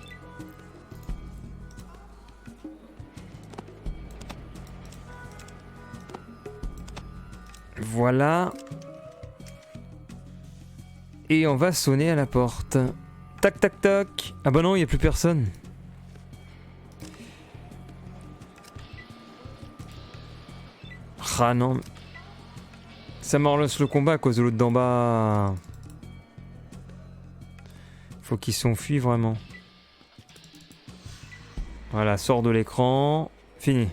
B: Voilà. Et on va sonner à la porte. Tac, tac, tac. Ah bah non, il n'y a plus personne. Ah non. Ça me relance le combat à cause de l'autre d'en bas. Faut qu'ils s'enfuient vraiment. Voilà, sort de l'écran. Fini.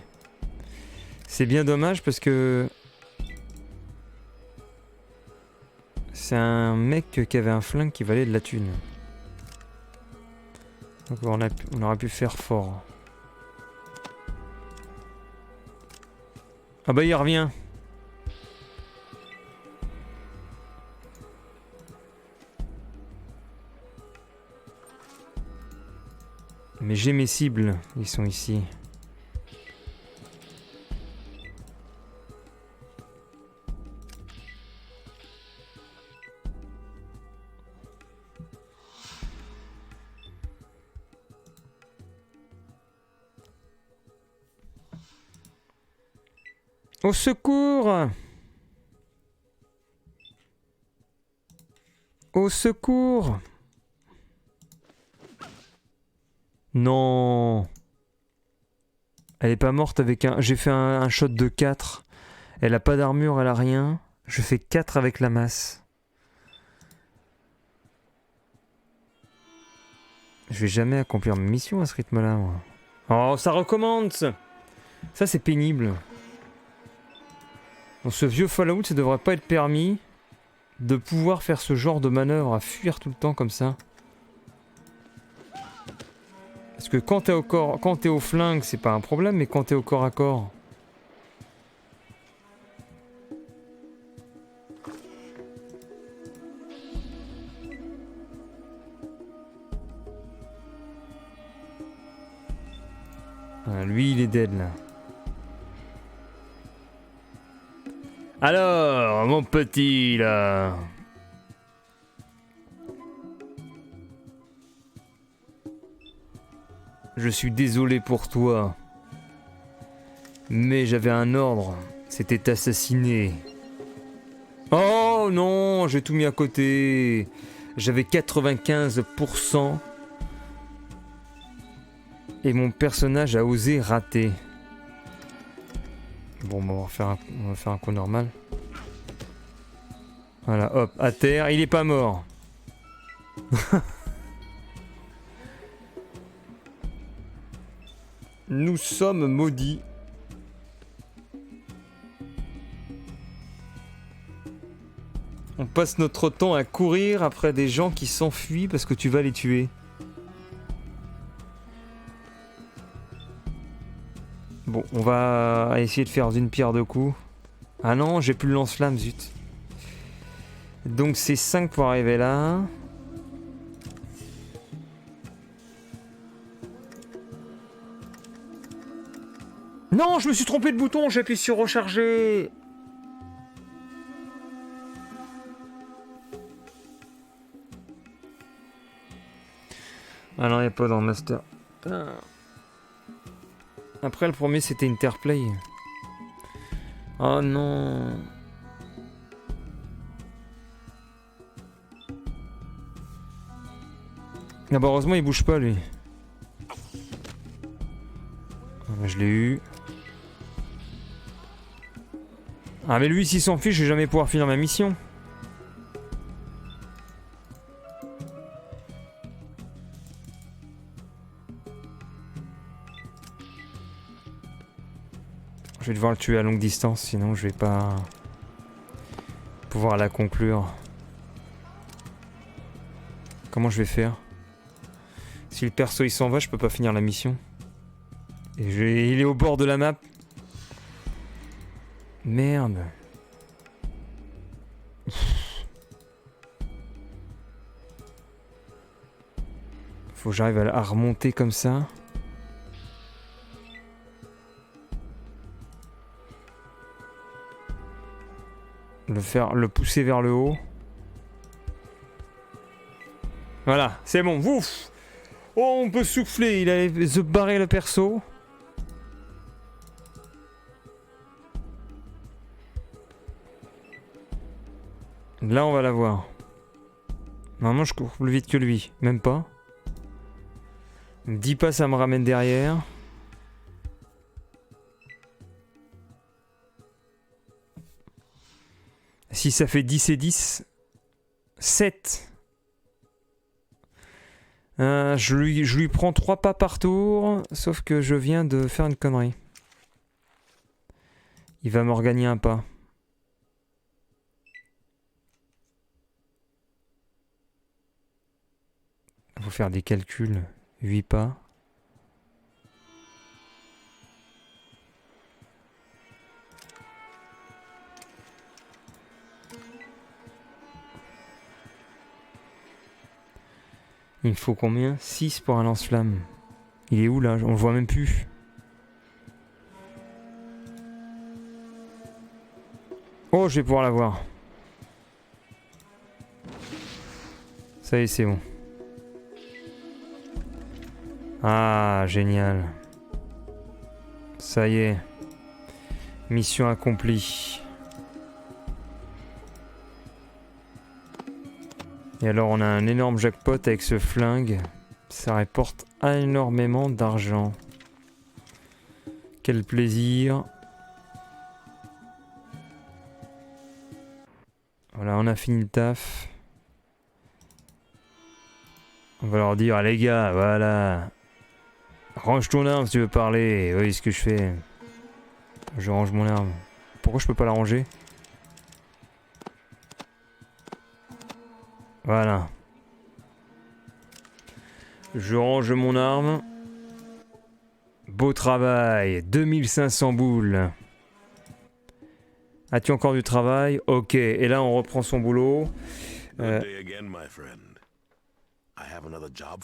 B: C'est bien dommage parce que... C'est un mec qui avait un flingue qui valait de la thune. Donc on aurait pu faire fort. Ah bah il revient. Mais j'ai mes cibles, ils sont ici. Au secours! Au secours! Non! Elle est pas morte avec un... J'ai fait un shot de 4. Elle a pas d'armure, elle a rien. Je fais 4 avec la masse. Je vais jamais accomplir ma mission à ce rythme-là, moi. Oh, ça recommence! Ça, c'est pénible. Dans ce vieux Fallout, ça devrait pas être permis de pouvoir faire ce genre de manœuvre, à fuir tout le temps comme ça. Parce que quand t'es au flingue, c'est pas un problème, mais quand t'es au corps à corps... Ah, lui, il est dead, là. Alors, mon petit, là... Je suis désolé pour toi. Mais j'avais un ordre. C'était t'assassiner. Oh non, j'ai tout mis à côté. J'avais 95%. Et mon personnage a osé rater. Bon, on va faire un coup normal. Voilà, hop, à terre. Il est pas mort. Nous sommes maudits. On passe notre temps à courir après des gens qui s'enfuient parce que tu vas les tuer. Bon, on va essayer de faire d'une pierre deux coups. Ah non, j'ai plus le lance-flamme, zut. Donc c'est 5 pour arriver là. Non, je me suis trompé de bouton, j'ai appuyé sur recharger. Ah non, il n'y a pas dans le master. Putain. Après, le premier, c'était Interplay. Oh non. Ah bah heureusement, il bouge pas, lui. Ah bah, je l'ai eu. Ah mais lui, s'il s'en fiche, je vais jamais pouvoir finir ma mission. Je vais devoir le tuer à longue distance, sinon je vais pas pouvoir la conclure. Comment je vais faire? Si le perso il s'en va, je peux pas finir la mission. Et il est au bord de la map. Merde. Faut que j'arrive à remonter comme ça. Le pousser vers le haut. Voilà, c'est bon. Ouf. Oh, on peut souffler. Il allait se barrer le perso. Là, on va l'avoir. Normalement, je cours plus vite que lui. Même pas. 10 pas, ça me ramène derrière. Si ça fait 10 et 10... 7. Je lui prends 3 pas par tour. Sauf que je viens de faire une connerie. Il va me regagner un pas. Il faut faire des calculs. 8 pas. Il me faut combien? 6 pour un lance-flamme. Il est où là? On le voit même plus. Oh, je vais pouvoir l'avoir. Ça y est, c'est bon. Ah, génial. Ça y est. Mission accomplie. Et alors on a un énorme jackpot avec ce flingue. Ça rapporte énormément d'argent. Quel plaisir. Voilà, on a fini le taf. On va leur dire, les gars, voilà. Range ton arme si tu veux parler. Oui, ce que je fais. Je range mon arme. Pourquoi je peux pas la ranger? Voilà. Je range mon arme. Beau travail. 2500 boules. As-tu encore du travail? Ok. Et là, on reprend son boulot.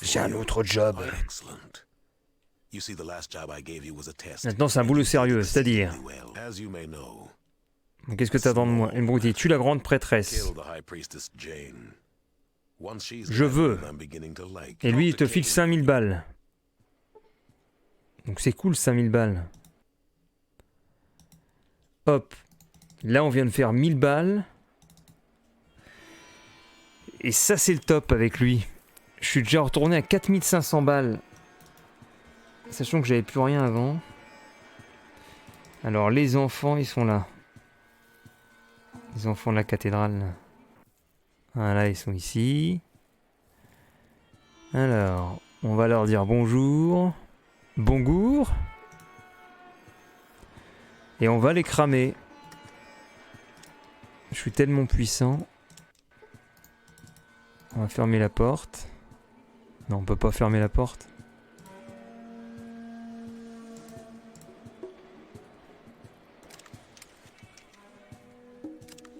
B: J'ai un autre job. Maintenant, c'est un boulot sérieux, c'est-à-dire... Qu'est-ce que t'attends de moi? Une broutille. Tue la grande prêtresse. Je veux. Et lui, il te file 5000 balles. Donc c'est cool, 5000 balles. Hop. Là, on vient de faire 1000 balles. Et ça, c'est le top avec lui. Je suis déjà retourné à 4500 balles. Sachant que j'avais plus rien avant. Alors, les enfants, ils sont là. Les enfants de la cathédrale. Là. Voilà, ils sont ici. Alors, on va leur dire bonjour. Bonjour. Et on va les cramer. Je suis tellement puissant. On va fermer la porte. Non, on peut pas fermer la porte.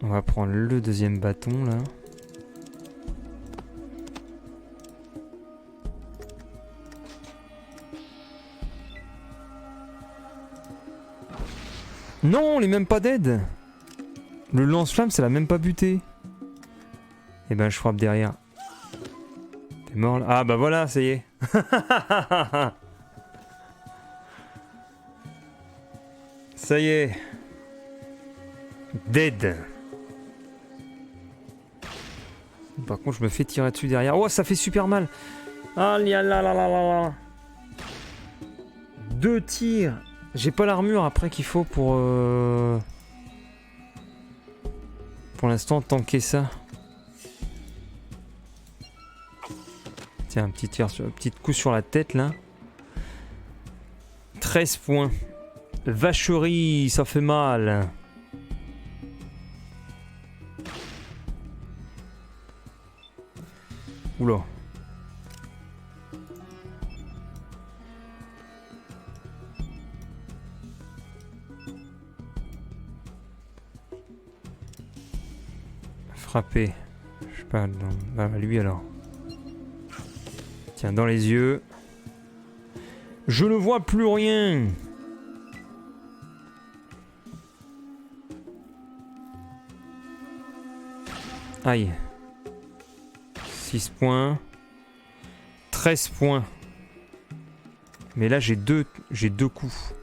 B: On va prendre le deuxième bâton là. Non, on est même pas dead. Le lance-flamme, ça l'a même pas buté. Eh ben, je frappe derrière. T'es mort là? Ah bah voilà, ça y est. Ça y est. Dead. Par contre, je me fais tirer dessus derrière. Oh, ça fait super mal. Ah là là là là là. 2 tirs. J'ai pas l'armure après qu'il faut pour l'instant tanker ça. Tiens, un petit tir, un petit coup sur la tête là. 13 points. Vacherie, ça fait mal. Oula. Frapper. Je sais pas, dans... ah, lui alors. Tiens, dans les yeux. Je ne vois plus rien. Aïe. 6 points. 13 points. Mais là j'ai deux coups.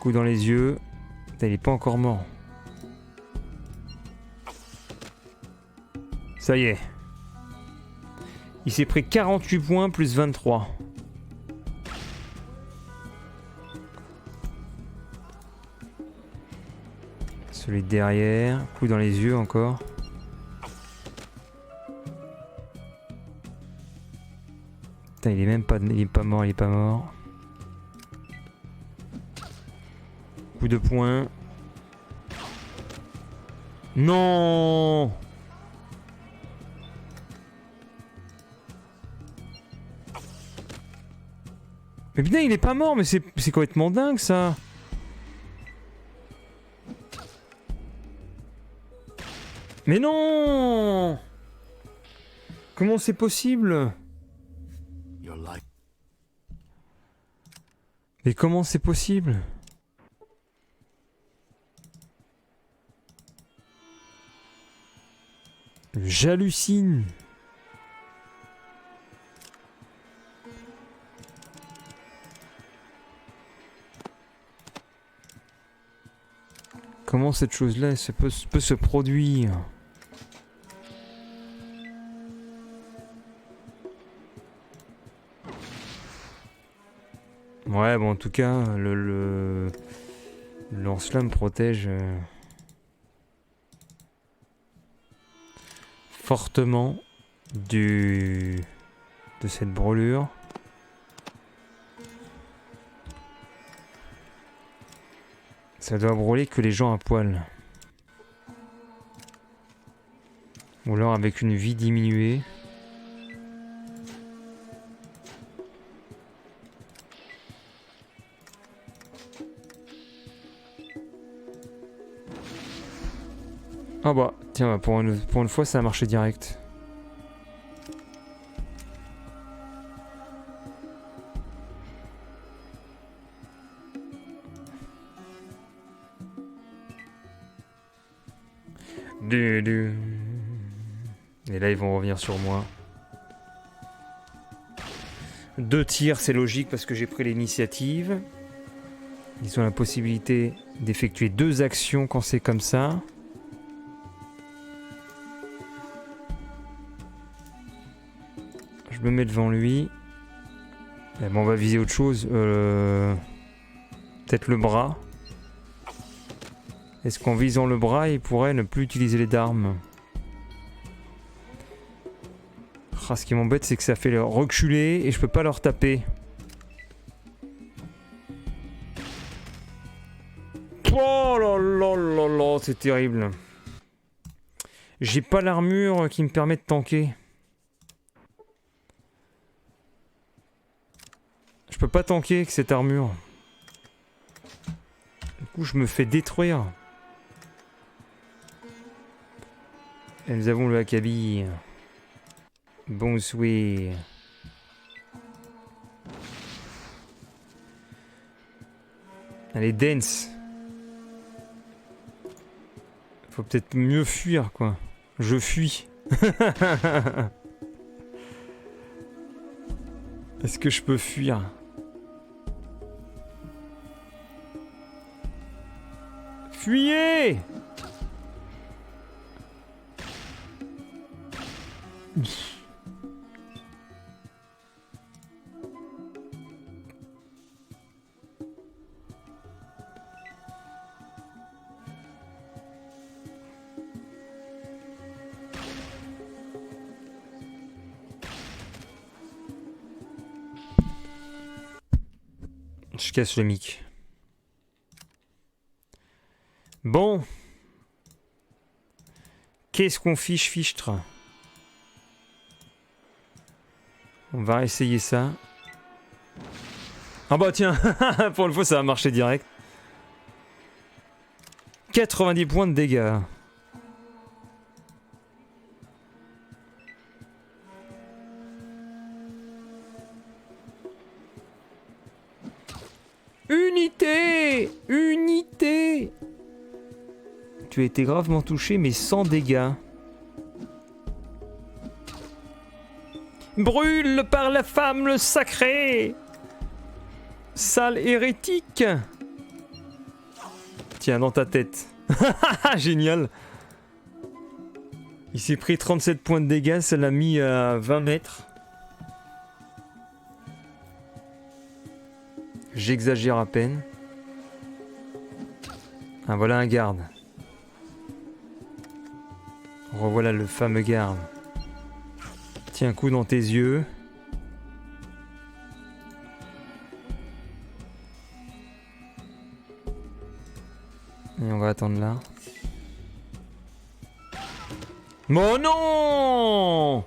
B: Coup dans les yeux. Putain, il est pas encore mort. Ça y est. Il s'est pris 48 points plus 23. Celui de derrière. Coup dans les yeux encore. Putain, il est même pas... Il est pas mort, il est pas mort. Coup de poing. Non! Mais putain, il est pas mort, mais c'est complètement dingue ça! Mais non! Comment c'est possible? Mais comment c'est possible? J'hallucine. Comment cette chose-là peut se produire? Ouais, bon, en tout cas, le lance-flamme me protège fortement de cette brûlure. Ça doit brûler que les gens à poil. Ou alors avec une vie diminuée. Ah bah, tiens, pour une fois, ça a marché direct. Et là, ils vont revenir sur moi. 2 tirs, c'est logique parce que j'ai pris l'initiative. Ils ont la possibilité d'effectuer 2 actions quand c'est comme ça. Je me mets devant lui. Et bon, on va viser autre chose. Peut-être le bras. Est-ce qu'en visant le bras, il pourrait ne plus utiliser les d'armes? Ah, ce qui m'embête, c'est que ça fait leur reculer et je peux pas leur taper. Oh là là là là, c'est terrible. J'ai pas l'armure qui me permet de tanker. Je peux pas tanker avec cette armure. Du coup, je me fais détruire. Et nous avons le Akabi. Bonsoir. Allez, dance. Faut peut-être mieux fuir, quoi. Je fuis. Est-ce que je peux fuir? Fuyez! Je casse le mic. Bon. Qu'est-ce qu'on fichtre? On va essayer ça. Ah bah tiens, pour une fois ça a marché direct. 90 points de dégâts. Unité! Unité! Tu tu as été gravement touché, mais sans dégâts. Brûle par la femme sacrée! Sale hérétique! Tiens, dans ta tête. Génial! Il s'est pris 37 points de dégâts, ça l'a mis à 20 mètres. J'exagère à peine. Ah, voilà un garde. Revoilà le fameux garde. Tiens un coup dans tes yeux. Et on va attendre là. Oh non!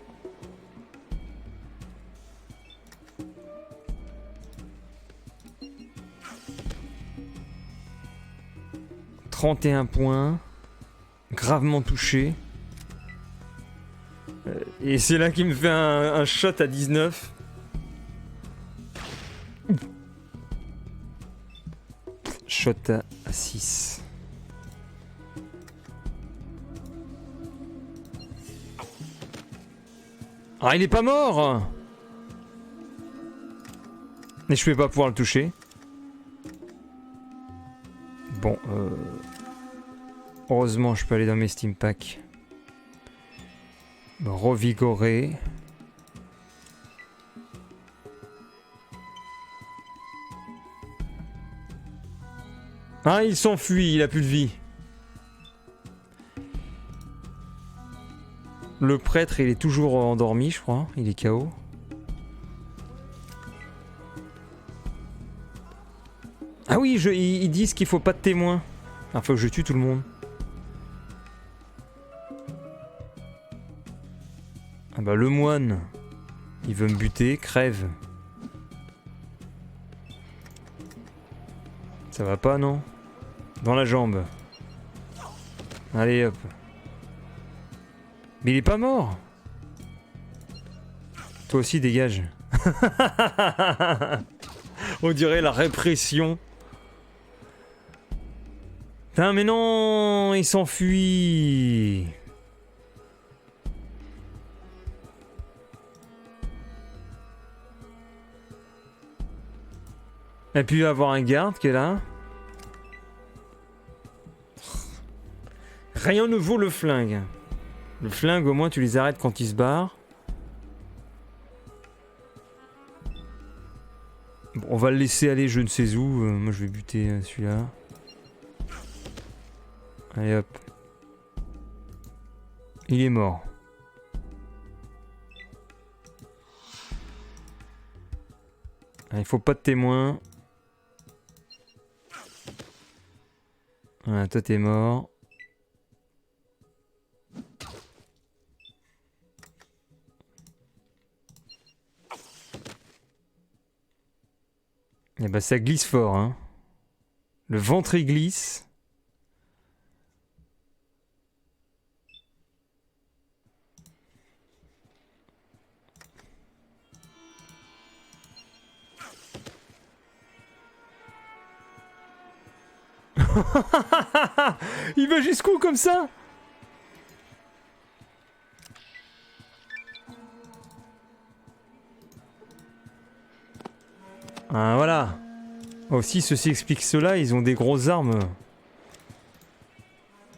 B: « 31 points. Gravement touché. Et c'est là qu'il me fait un shot à 19. Shot à 6. Ah, il est pas mort! Mais je vais pas pouvoir le toucher. Bon, heureusement, je peux aller dans mes Steam Packs. Me revigorer. Ah, il s'enfuit, il a plus de vie. Le prêtre, il est toujours endormi, je crois. Il est KO. Ah oui, ils disent qu'il faut pas de témoins. Il faut que je tue tout le monde. Ah bah le moine, il veut me buter, crève. Ça va pas, non? Dans la jambe. Allez hop. Mais il est pas mort. Toi aussi dégage. On dirait la répression. Putain mais non, il s'enfuit. Et puis il va y avoir un garde qui est là. Rien ne vaut le flingue. Le flingue au moins tu les arrêtes quand ils se barrent. Bon, on va le laisser aller je ne sais où. Moi je vais buter celui-là. Allez hop. Il est mort. Il faut pas de témoins. Voilà, toi t'es mort. Et bah ça glisse fort, hein. Le ventre il glisse. Il va jusqu'où comme ça? Ah voilà. Aussi ceci explique cela, ils ont des grosses armes.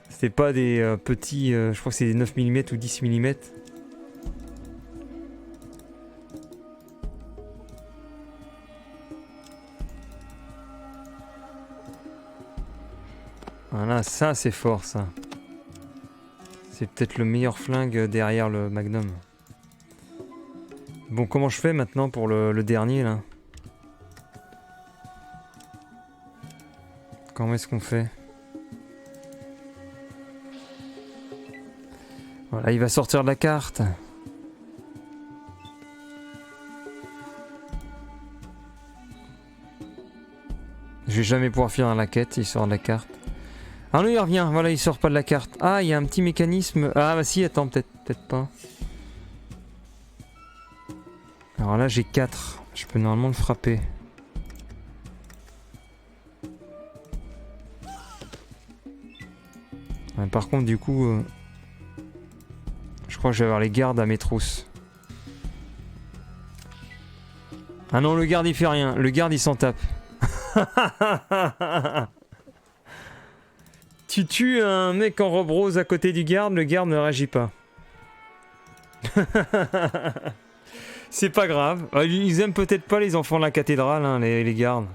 B: C'était pas des petits, je crois que c'est des 9 mm ou 10 mm. Voilà, ça c'est fort ça. C'est peut-être le meilleur flingue derrière le Magnum. Bon, comment je fais maintenant pour le dernier là? Comment est-ce qu'on fait? Voilà, il va sortir de la carte. Je vais jamais pouvoir finir la quête, il sort de la carte. Ah non, il revient, voilà, il sort pas de la carte. Ah, il y a un petit mécanisme. Ah bah si, attends, peut-être pas. Alors là, j'ai 4. Je peux normalement le frapper. Ouais, par contre, du coup, je crois que je vais avoir les gardes à mes trousses. Ah non, le garde il fait rien. Le garde il s'en tape. Tu tues un mec en robe rose à côté du garde, le garde ne réagit pas. C'est pas grave. Ils aiment peut-être pas les enfants de la cathédrale, hein, les gardes.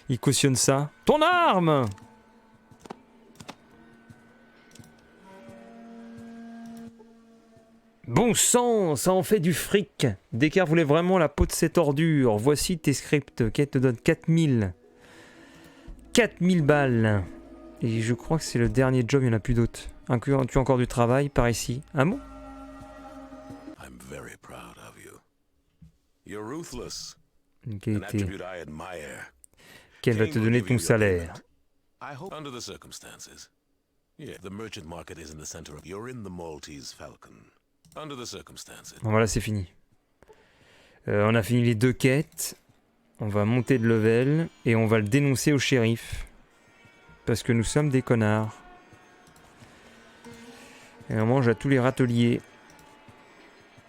B: Ils cautionnent ça. Ton arme! Bon sang, ça en fait du fric. Descartes voulait vraiment la peau de cette ordure. Voici tes scripts. Qui te donne 4000. 4000 balles. Et je crois que c'est le dernier job, il n'y en a plus d'autres. Tu as encore du travail par ici. Un mot?
D: I'm very proud of you. You're ruthless.
B: Une
D: An
B: qualité.
D: attribute I admire.
B: Quel va
D: King
B: te
D: will
B: donner
D: give
B: ton
D: you your
B: salaire?
D: payment. I hope under the circumstances. Yeah, the merchant market is in the center of. You're in the Maltese Falcon. Under the circumstances.
B: Bon, voilà, c'est fini. On a fini les 2 quêtes. On va monter de level et on va le dénoncer au shérif. Parce que nous sommes des connards. Et on mange à tous les râteliers.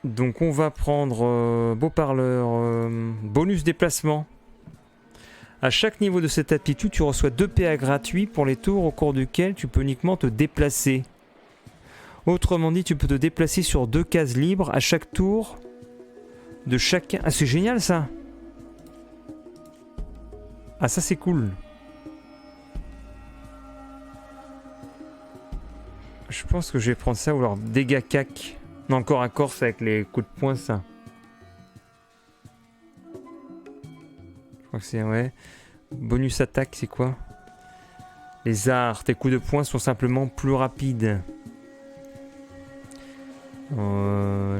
B: Donc on va prendre beau parleur, bonus déplacement. À chaque niveau de cette aptitude, tu reçois 2 PA gratuits pour les tours au cours duquel tu peux uniquement te déplacer. Autrement dit, tu peux te déplacer sur 2 cases libres à chaque tour de chacun. Ah, c'est génial ça! Ah, ça c'est cool. Je pense que je vais prendre ça ou alors dégâts cac. Non, corps à corps, c'est avec les coups de poing, ça. Je crois que c'est, ouais. Bonus attaque, c'est quoi? Les arts, tes coups de poing sont simplement plus rapides.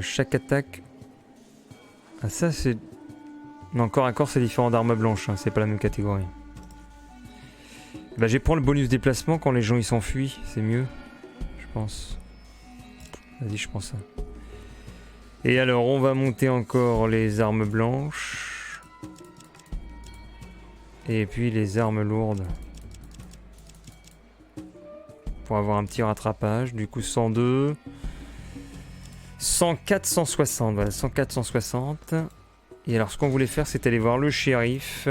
B: Chaque attaque... Ah, ça, c'est... Non, corps à corps, c'est différent d'armes blanches, hein. C'est pas la même catégorie. Bah, je vais prendre le bonus déplacement quand les gens ils s'enfuient, c'est mieux. Je pense. Vas-y, je prends ça. Et alors, on va monter encore les armes blanches. Et puis les armes lourdes. Pour avoir un petit rattrapage. Du coup, 102. 104, 160. Voilà, 104, 160. Et alors, ce qu'on voulait faire, c'est aller voir le shérif.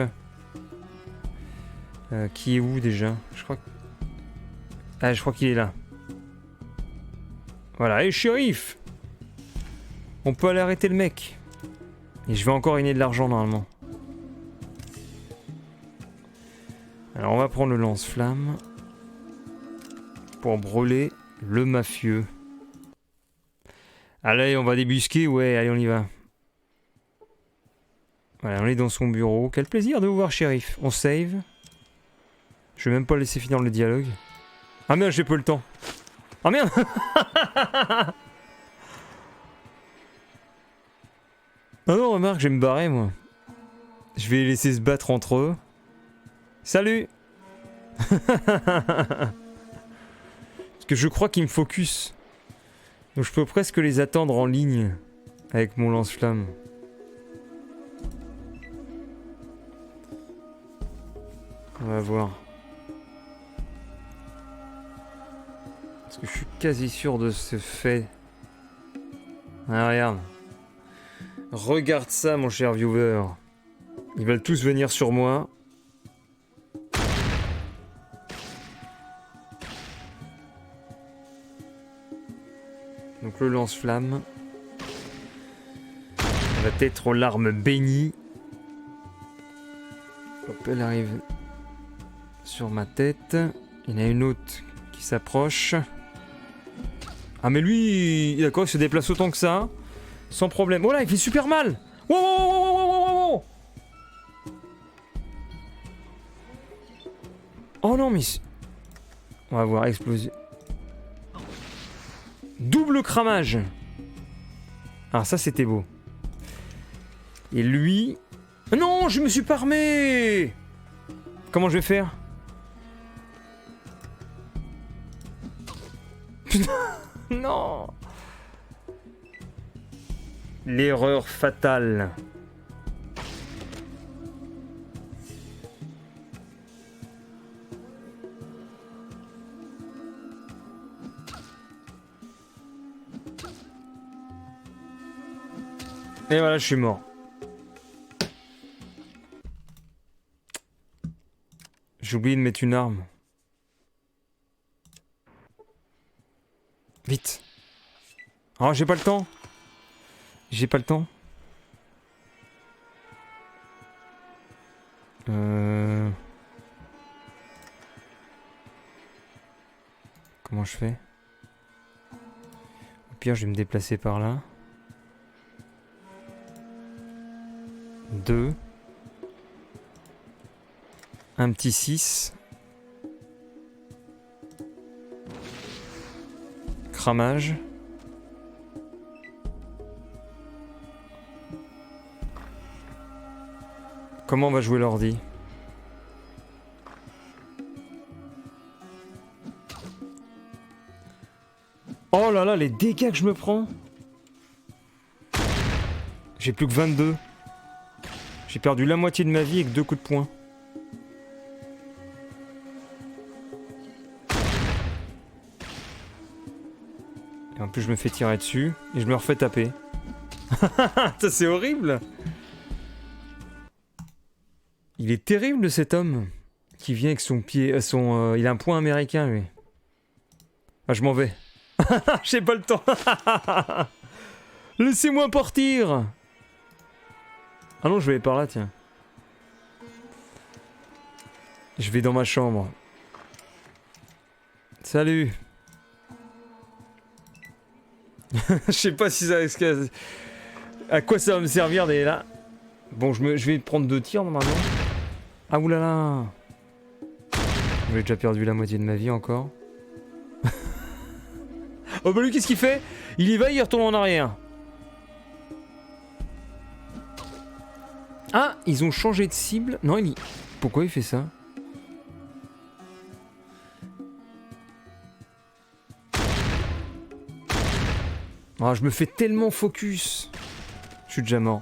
B: Qui est où déjà? Je crois que... Ah, je crois qu'il est là. Voilà, et shérif! On peut aller arrêter le mec. Et je vais encore gagner de l'argent normalement. Alors on va prendre le lance-flamme. Pour brûler le mafieux. Allez, on va débusquer, ouais, allez on y va. Voilà, on est dans son bureau. Quel plaisir de vous voir, shérif. On save. Je vais même pas laisser finir le dialogue. Ah merde, j'ai pas le temps. Ah merde. Ah non, remarque, je vais me barrer, moi. Je vais les laisser se battre entre eux. Salut. Parce que je crois qu'ils me focus. Donc je peux presque les attendre en ligne. Avec mon lance-flamme. On va voir. Parce que je suis quasi sûr de ce fait. Ah, regarde. Regarde ça, mon cher viewer. Ils veulent tous venir sur moi. Donc le lance-flamme. Ça va être l'arme bénie. Hop, elle arrive sur ma tête. Il y en a une autre qui s'approche. Ah mais lui, d'accord, il se déplace autant que ça. Sans problème. Oh là, il fait super mal. Wow, wow, wow, wow, wow, wow, wow. Oh non, mais... On va voir exploser. Double cramage. Ah, ça, c'était beau. Et lui... Non, je me suis pas armé. Comment je vais faire? Putain, non. L'erreur fatale. Et voilà, je suis mort. J'ai oublié de mettre une arme. Vite. Oh, j'ai pas le temps. J'ai pas le temps. Comment je fais? Au pire, je vais me déplacer par là. 2. Un petit 6. Cramage. Comment on va jouer l'ordi? Oh là là, les dégâts que je me prends! J'ai plus que 22. J'ai perdu la moitié de ma vie avec 2 coups de poing. Et en plus je me fais tirer dessus et je me refais taper. Ça c'est horrible! Il est terrible cet homme qui vient avec son pied... il a un poing américain lui. Ah je m'en vais. J'ai pas le temps. Laissez-moi partir. Ah non, je vais par là, tiens. Je vais dans ma chambre. Salut. Je sais pas si ça... À quoi ça va me servir d'aller là. Bon, je vais prendre 2 tirs normalement. Ah oulala. J'ai déjà perdu la moitié de ma vie encore. Oh bah lui qu'est-ce qu'il fait? Il y va, il retourne en arrière. Ah, ils ont changé de cible. Non, pourquoi il fait ça? Ah, je me fais tellement focus. Je suis déjà mort.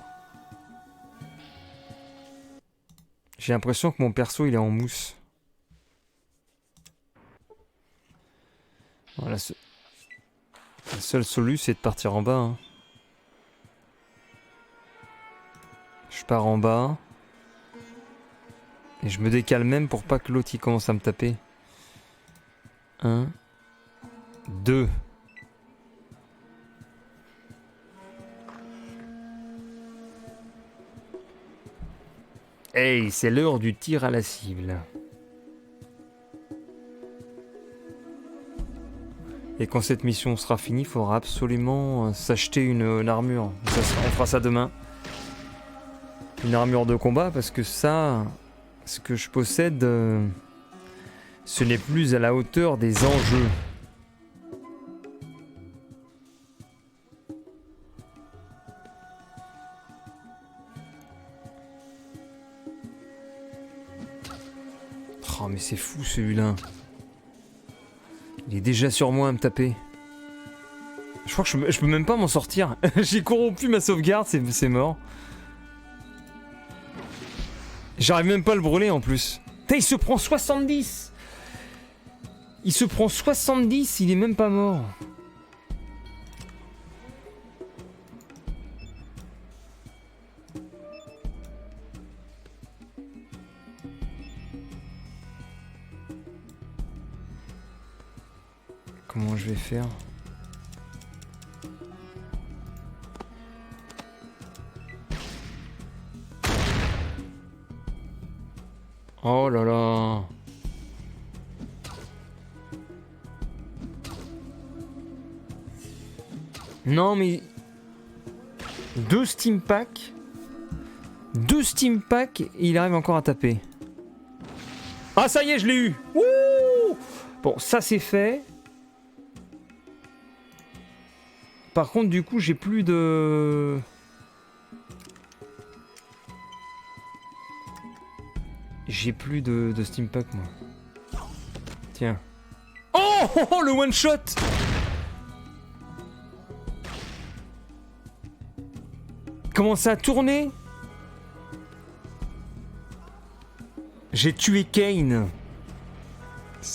B: J'ai l'impression que mon perso il est en mousse. Voilà, la seule solution c'est de partir en bas. Hein. Je pars en bas. Et je me décale même pour pas que l'autre il commence à me taper. 1, 2. Hey, c'est l'heure du tir à la cible. Et quand cette mission sera finie, il faudra absolument s'acheter une armure. On fera ça demain. Une armure de combat, parce que ça, ce que je possède, ce n'est plus à la hauteur des enjeux. Oh mais c'est fou celui-là. Il est déjà sur moi à me taper. Je crois que je peux même pas m'en sortir. J'ai corrompu ma sauvegarde, c'est mort. J'arrive même pas à le brûler en plus. Putain, il se prend 70. Il se prend 70, il est même pas mort. Comment je vais faire? Oh là là. Non mais... 2 Steam Packs. 2 Steam Packs et il arrive encore à taper. Ah ça y est, je l'ai eu. Ouh. Bon, ça c'est fait. Par contre, du coup, j'ai plus de... J'ai plus de Steam Pack, moi. Tiens. Oh, le one shot. Comment ça a tourné? J'ai tué Kane.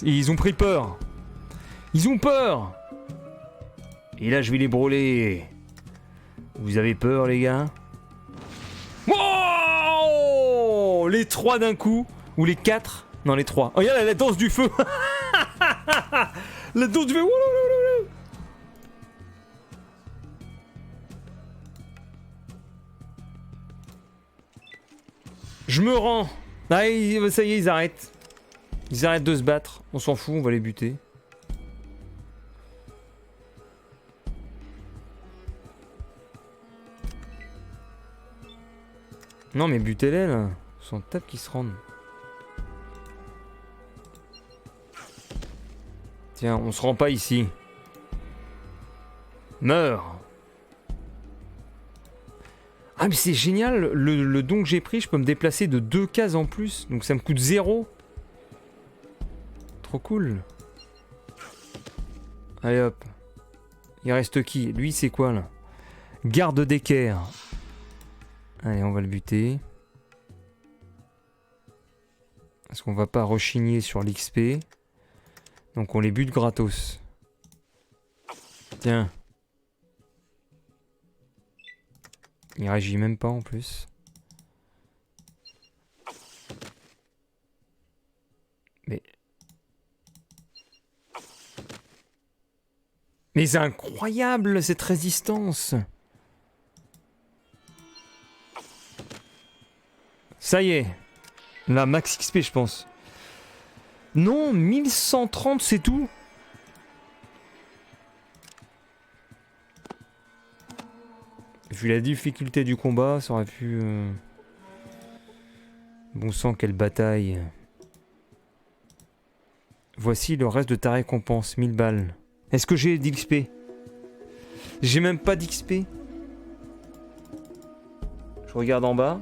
B: Et ils ont pris peur. Ils ont peur. Et là, je vais les brûler. Vous avez peur, les gars? Oh, les 3 d'un coup. Ou les 4. Non, les 3. Oh, regarde la danse du feu. La danse du feu. Woulouloulou. Je me rends. Ah, ça y est, ils arrêtent. Ils arrêtent de se battre. On s'en fout, on va les buter. Non mais butez-les là. On s'en tape qu'ils se rendent. Tiens, on se rend pas ici. Meurs. Ah mais c'est génial, le don que j'ai pris, je peux me déplacer de 2 cases en plus. Donc ça me coûte 0. Trop cool. Allez hop. Il reste qui? Lui c'est quoi là? Garde d'équerre. Allez, on va le buter. Parce qu'on va pas rechigner sur l'XP. Donc on les bute gratos. Tiens. Il réagit même pas en plus. Mais c'est incroyable cette résistance. Ça y est. La max XP je pense. Non, 1130 c'est tout. Vu la difficulté du combat, ça aurait pu... Bon sang, quelle bataille. Voici le reste de ta récompense, 1000 balles. Est-ce que j'ai d'XP? J'ai même pas d'XP. Je regarde en bas.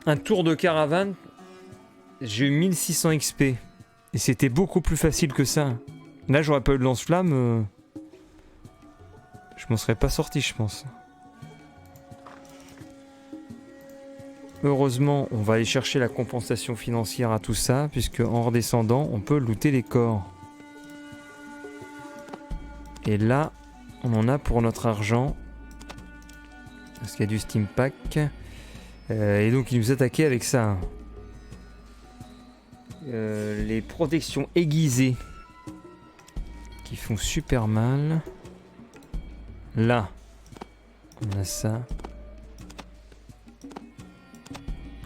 B: Un tour de caravane. J'ai eu 1600 XP. Et c'était beaucoup plus facile que ça. Là, j'aurais pas eu de lance-flamme. Je m'en serais pas sorti, je pense. Heureusement, on va aller chercher la compensation financière à tout ça, puisque en redescendant, on peut looter les corps. Et là, on en a pour notre argent. Parce qu'il y a du Steam Pack. Et donc, il nous attaquait avec ça. Les protections aiguisées. Qui font super mal. Là, on a ça.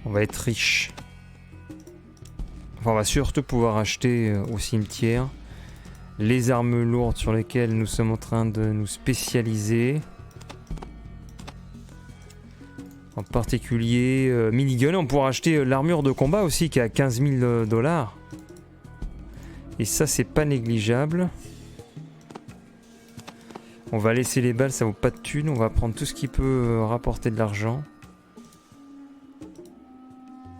B: On va être riche. Enfin, on va surtout pouvoir acheter au cimetière les armes lourdes sur lesquelles nous sommes en train de nous spécialiser. En particulier minigun. On pourra acheter l'armure de combat aussi qui est à 15 000 $. Et ça, c'est pas négligeable. On va laisser les balles, ça vaut pas de thunes. On va prendre tout ce qui peut rapporter de l'argent.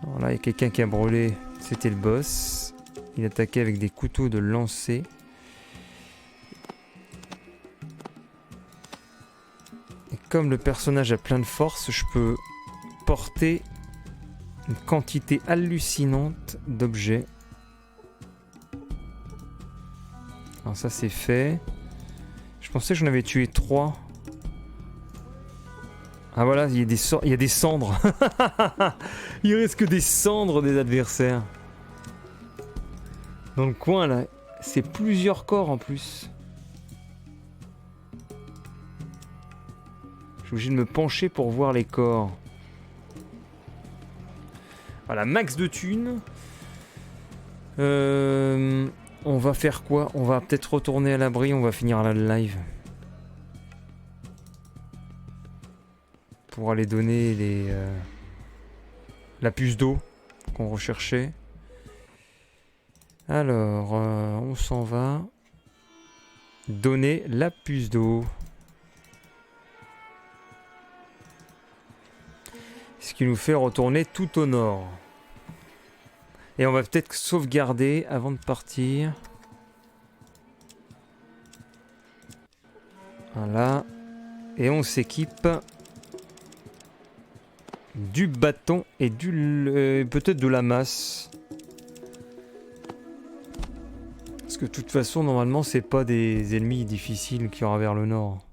B: Alors là, il y a quelqu'un qui a brûlé. C'était le boss. Il attaquait avec des couteaux de lancer. Et comme le personnage a plein de force, je peux porter une quantité hallucinante d'objets. Alors ça, c'est fait. Je pensais que j'en avais tué 3. Ah voilà, il y a des cendres. Il reste que des cendres des adversaires. Dans le coin là, c'est plusieurs corps en plus. Je suis obligé de me pencher pour voir les corps. Voilà, max de thunes. On va faire quoi? On va peut-être retourner à l'abri, on va finir là le live. Pour aller donner la puce d'eau qu'on recherchait. Alors, on s'en va. Donner la puce d'eau. Ce qui nous fait retourner tout au nord. Et on va peut-être sauvegarder avant de partir. Voilà. Et on s'équipe du bâton et peut-être de la masse. Parce que de toute façon, normalement, c'est pas des ennemis difficiles qu'il y aura vers le nord.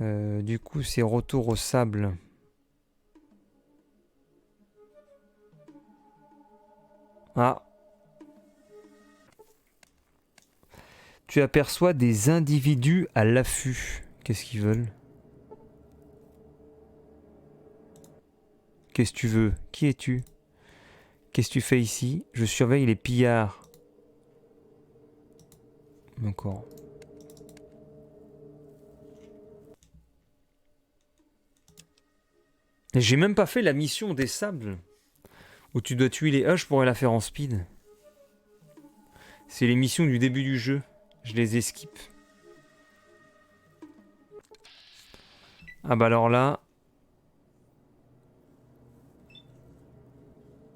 B: Du coup, c'est retour au sable. Ah. Tu aperçois des individus à l'affût. Qu'est-ce qu'ils veulent? Qu'est-ce que tu veux? Qui es-tu? Qu'est-ce que tu fais ici? Je surveille les pillards. D'accord. Et j'ai même pas fait la mission des sables. Où tu dois tuer les... Ah, je pourrais la faire en speed. C'est les missions du début du jeu. Je les esquipe. Ah bah alors là...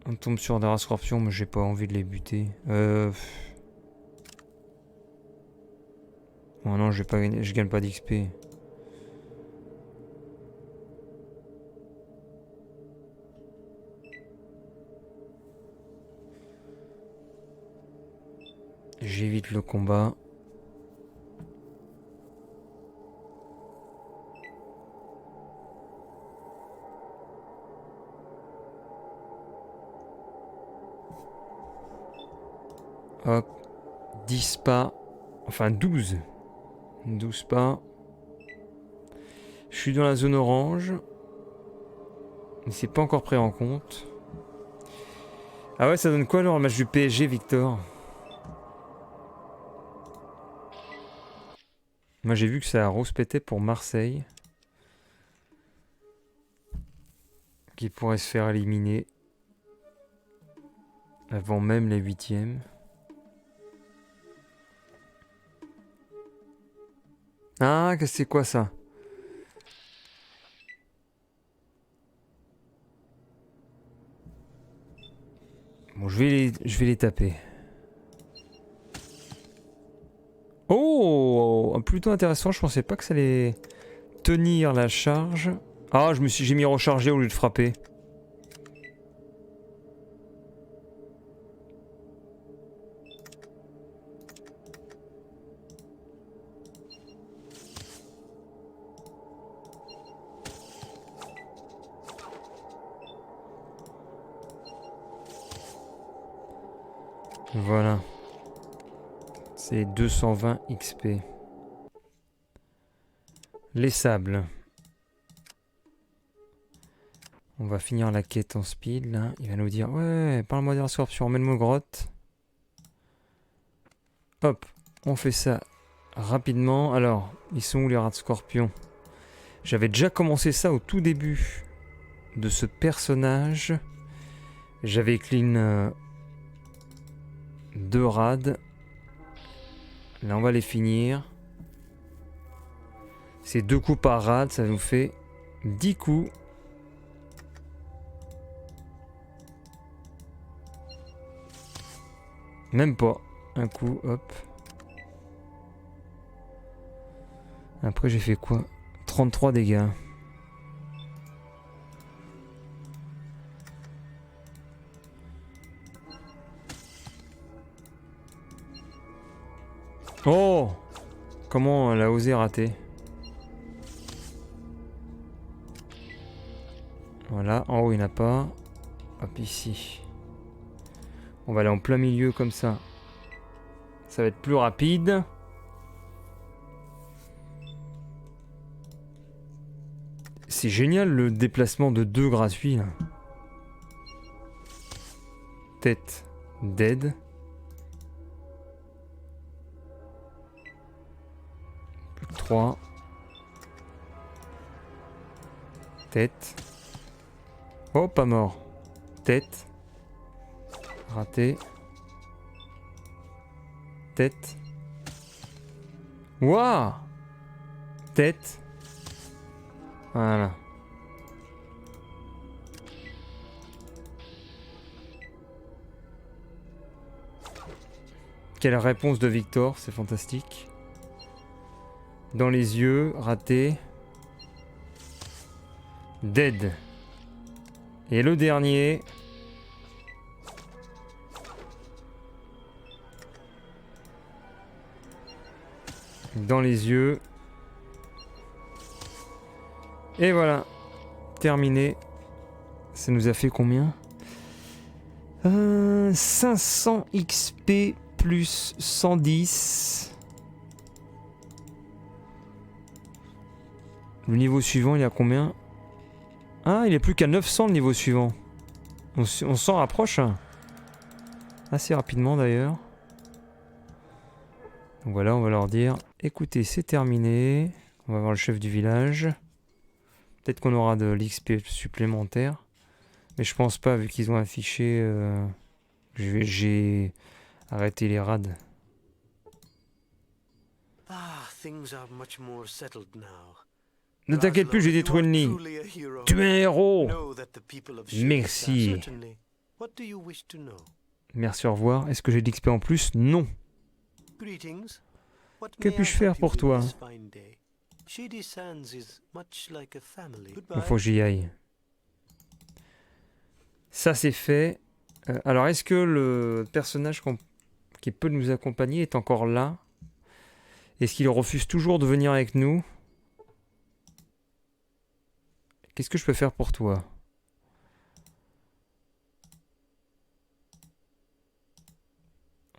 B: On tombe sur des rats scorpions, mais j'ai pas envie de les buter. Oh non, je gagne pas d'XP. J'évite le combat. Hop. 10 pas. Enfin 12. 12 pas. Je suis dans la zone orange. Mais c'est pas encore pris en compte. Ah ouais, ça donne quoi alors le match du PSG, Victor? Moi j'ai vu que ça a rouspété pour Marseille. Qui pourrait se faire éliminer. Avant même les 8e. Ah, qu'est-ce que c'est quoi ça? Bon, je vais les taper. Oh, plutôt intéressant. Je pensais pas que ça allait tenir la charge. Ah, j'ai mis recharger au lieu de frapper. Voilà. C'est 220 XP. Les sables. On va finir la quête en speed là. Il va nous dire ouais, parle-moi des ressorptions, emmène-moi grotte. Hop, on fait ça rapidement. Alors, ils sont où les rats de scorpion? J'avais déjà commencé ça au tout début de ce personnage. J'avais clean 2 rats. Là, on va les finir. C'est 2 coups par rad, ça nous fait 10 coups. Même pas. Un coup, hop. Après, j'ai fait quoi? 33 dégâts. Oh! Comment elle a osé rater? Voilà, en haut il n'y en a pas. Hop, ici. On va aller en plein milieu comme ça. Ça va être plus rapide. C'est génial le déplacement de 2 gratuits là. Tête dead. Plus que 3. Tête. Oh, pas mort. Tête. Raté. Tête. Waouh! Tête. Voilà. Quelle réponse de Victor, c'est fantastique. Dans les yeux, raté. Dead. Et le dernier. Dans les yeux. Et voilà. Terminé. Ça nous a fait combien 500 XP plus 110. Le niveau suivant, il y a combien? Ah, il est plus qu'à 900 le niveau suivant. On s'en rapproche. Assez rapidement d'ailleurs. Donc voilà, on va leur dire, écoutez, c'est terminé. On va voir le chef du village. Peut-être qu'on aura de l'XP supplémentaire. Mais je pense pas, vu qu'ils ont affiché... J'ai arrêté les raids.
E: Ah, things are much more settled now.
B: Ne t'inquiète plus, j'ai détruit le nid. Tu es un héros. Merci.
E: What do you wish to know?
B: Merci, au revoir. Est-ce que j'ai de l'XP en plus? Non.
E: Greetings. What
B: Que
E: may I
B: puis-je faire
E: help you
B: pour
E: with
B: toi?
E: this fine day? Shady Sands is much like a family.
B: Il faut que j'y aille. Ça, c'est fait. Alors, est-ce que le personnage qui peut nous accompagner est encore là? Est-ce qu'il refuse toujours de venir avec nous? Qu'est-ce que je peux faire pour toi?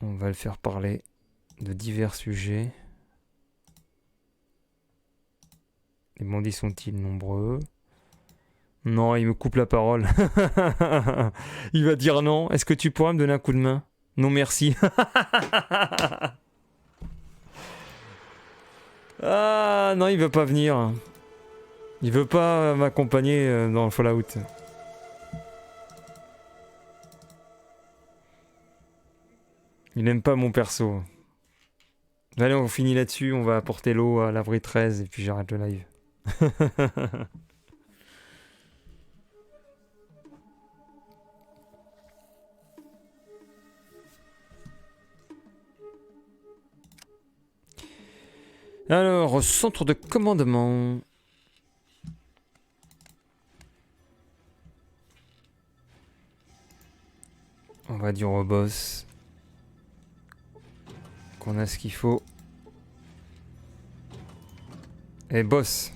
B: On va le faire parler de divers sujets. Les bandits sont-ils nombreux? Non, il me coupe la parole. Il va dire non. Est-ce que tu pourras me donner un coup de main? Non, merci. Ah non, il veut pas venir. Il veut pas m'accompagner dans le Fallout. Il n'aime pas mon perso. Allez, on finit là-dessus. On va apporter l'eau à l'abri 13 et puis j'arrête le live. Alors, centre de commandement. On va dire au boss qu'on a ce qu'il faut. Eh boss,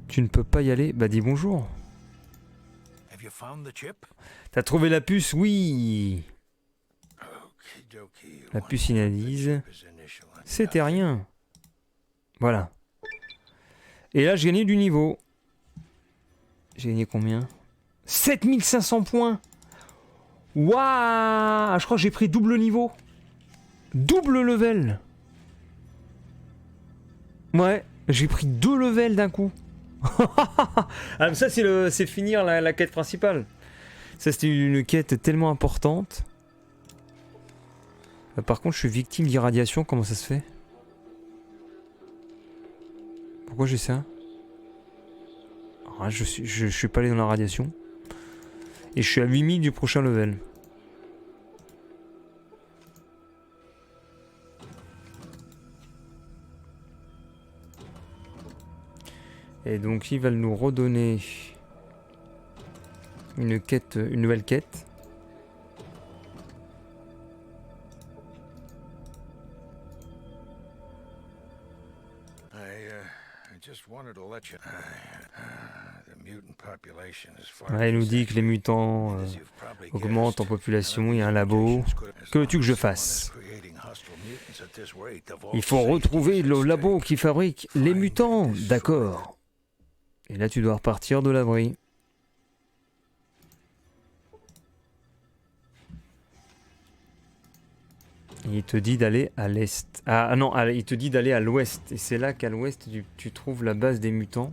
B: tu ne peux pas y aller? Bah dis bonjour.
C: Have you found the chip?
B: T'as trouvé la puce? Oui.
C: Okey-dokey.
B: La puce inalyse. C'était rien. Voilà. Et là, j'ai gagné du niveau. J'ai gagné combien? 7500 points. Waouh! Je crois que j'ai pris double niveau. Double level. Ouais, j'ai pris 2 levels d'un coup. Ah, mais ça, c'est finir la quête principale. Ça, c'était une quête tellement importante. Par contre, je suis victime d'irradiation. Comment ça se fait? Pourquoi j'ai ça? Ah, je suis pas allé dans la radiation. Et je suis à 8000 du prochain level. Et donc ils veulent nous redonner une nouvelle quête. Ouais, il nous dit que les mutants augmentent en population, il y a un labo. Que veux-tu que je fasse? Il faut retrouver le labo qui fabrique les mutants. D'accord. Et là, tu dois repartir de l'abri. Il te dit d'aller à l'est. Ah non, il te dit d'aller à l'ouest. Et c'est là qu'à l'ouest, tu trouves la base des mutants.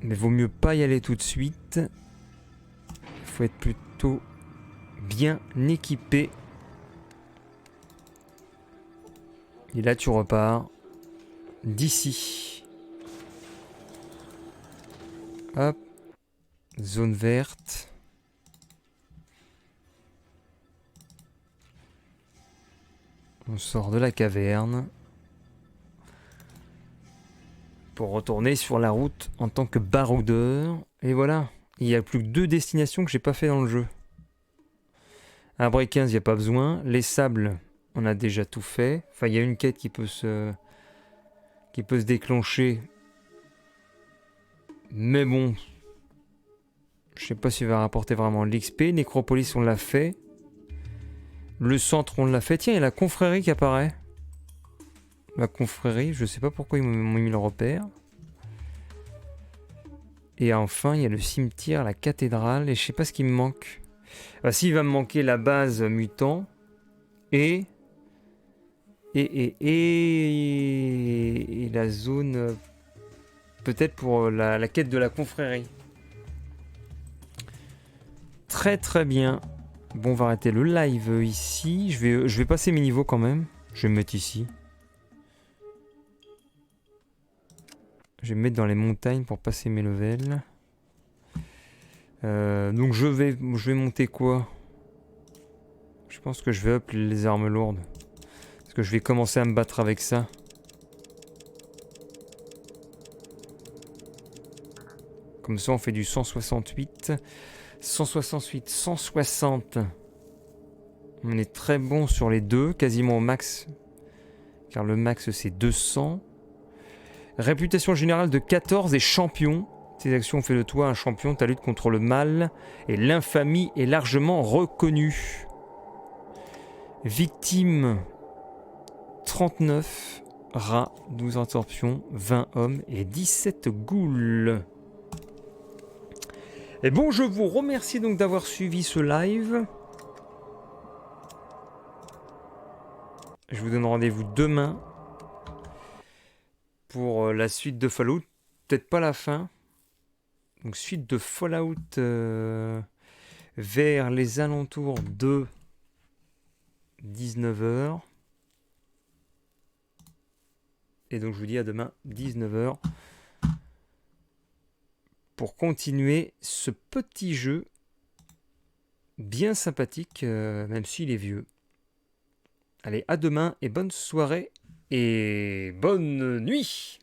B: Mais vaut mieux pas y aller tout de suite. Il faut être plutôt bien équipé. Et là, tu repars d'ici. Hop. Zone verte. On sort de la caverne. Pour retourner sur la route en tant que baroudeur. Et voilà. Il n'y a plus que 2 destinations que j'ai pas fait dans le jeu. Abri 15, il n'y a pas besoin. Les sables, On a déjà tout fait. Enfin, il y a une quête qui peut se déclencher. Mais bon, je sais pas s'il va rapporter vraiment l'XP. Nécropolis, on l'a fait. Le centre, on l'a fait. Tiens, il y a la confrérie qui apparaît. La confrérie, je sais pas pourquoi ils m'ont mis le repère. Et enfin, il y a le cimetière, la cathédrale. Et je sais pas ce qui me manque. Ah, si, il va me manquer la base mutant. Et la zone... peut-être pour la quête de la confrérie. Très très bien. Bon, on va arrêter le live ici. Je vais passer mes niveaux quand même. Je vais me mettre ici. Je vais me mettre dans les montagnes pour passer mes levels. Donc je vais monter quoi? Je pense que je vais up les armes lourdes. Parce que je vais commencer à me battre avec ça. Comme ça on fait du 168. 168, 160. On est très bon sur les deux, quasiment au max. Car le max c'est 200. Réputation générale de 14 et champion. Tes actions ont fait de toi un champion. Ta lutte contre le mal et l'infamie est largement reconnue. Victime 39. Rats, 12 absorptions, 20 hommes et 17 ghouls. Et bon, je vous remercie donc d'avoir suivi ce live. Je vous donne rendez-vous demain pour la suite de Fallout. Peut-être pas la fin. Donc suite de Fallout vers les alentours de 19h. Et donc je vous dis à demain 19h pour continuer ce petit jeu bien sympathique, même s'il est vieux. Allez, à demain et bonne soirée et bonne nuit.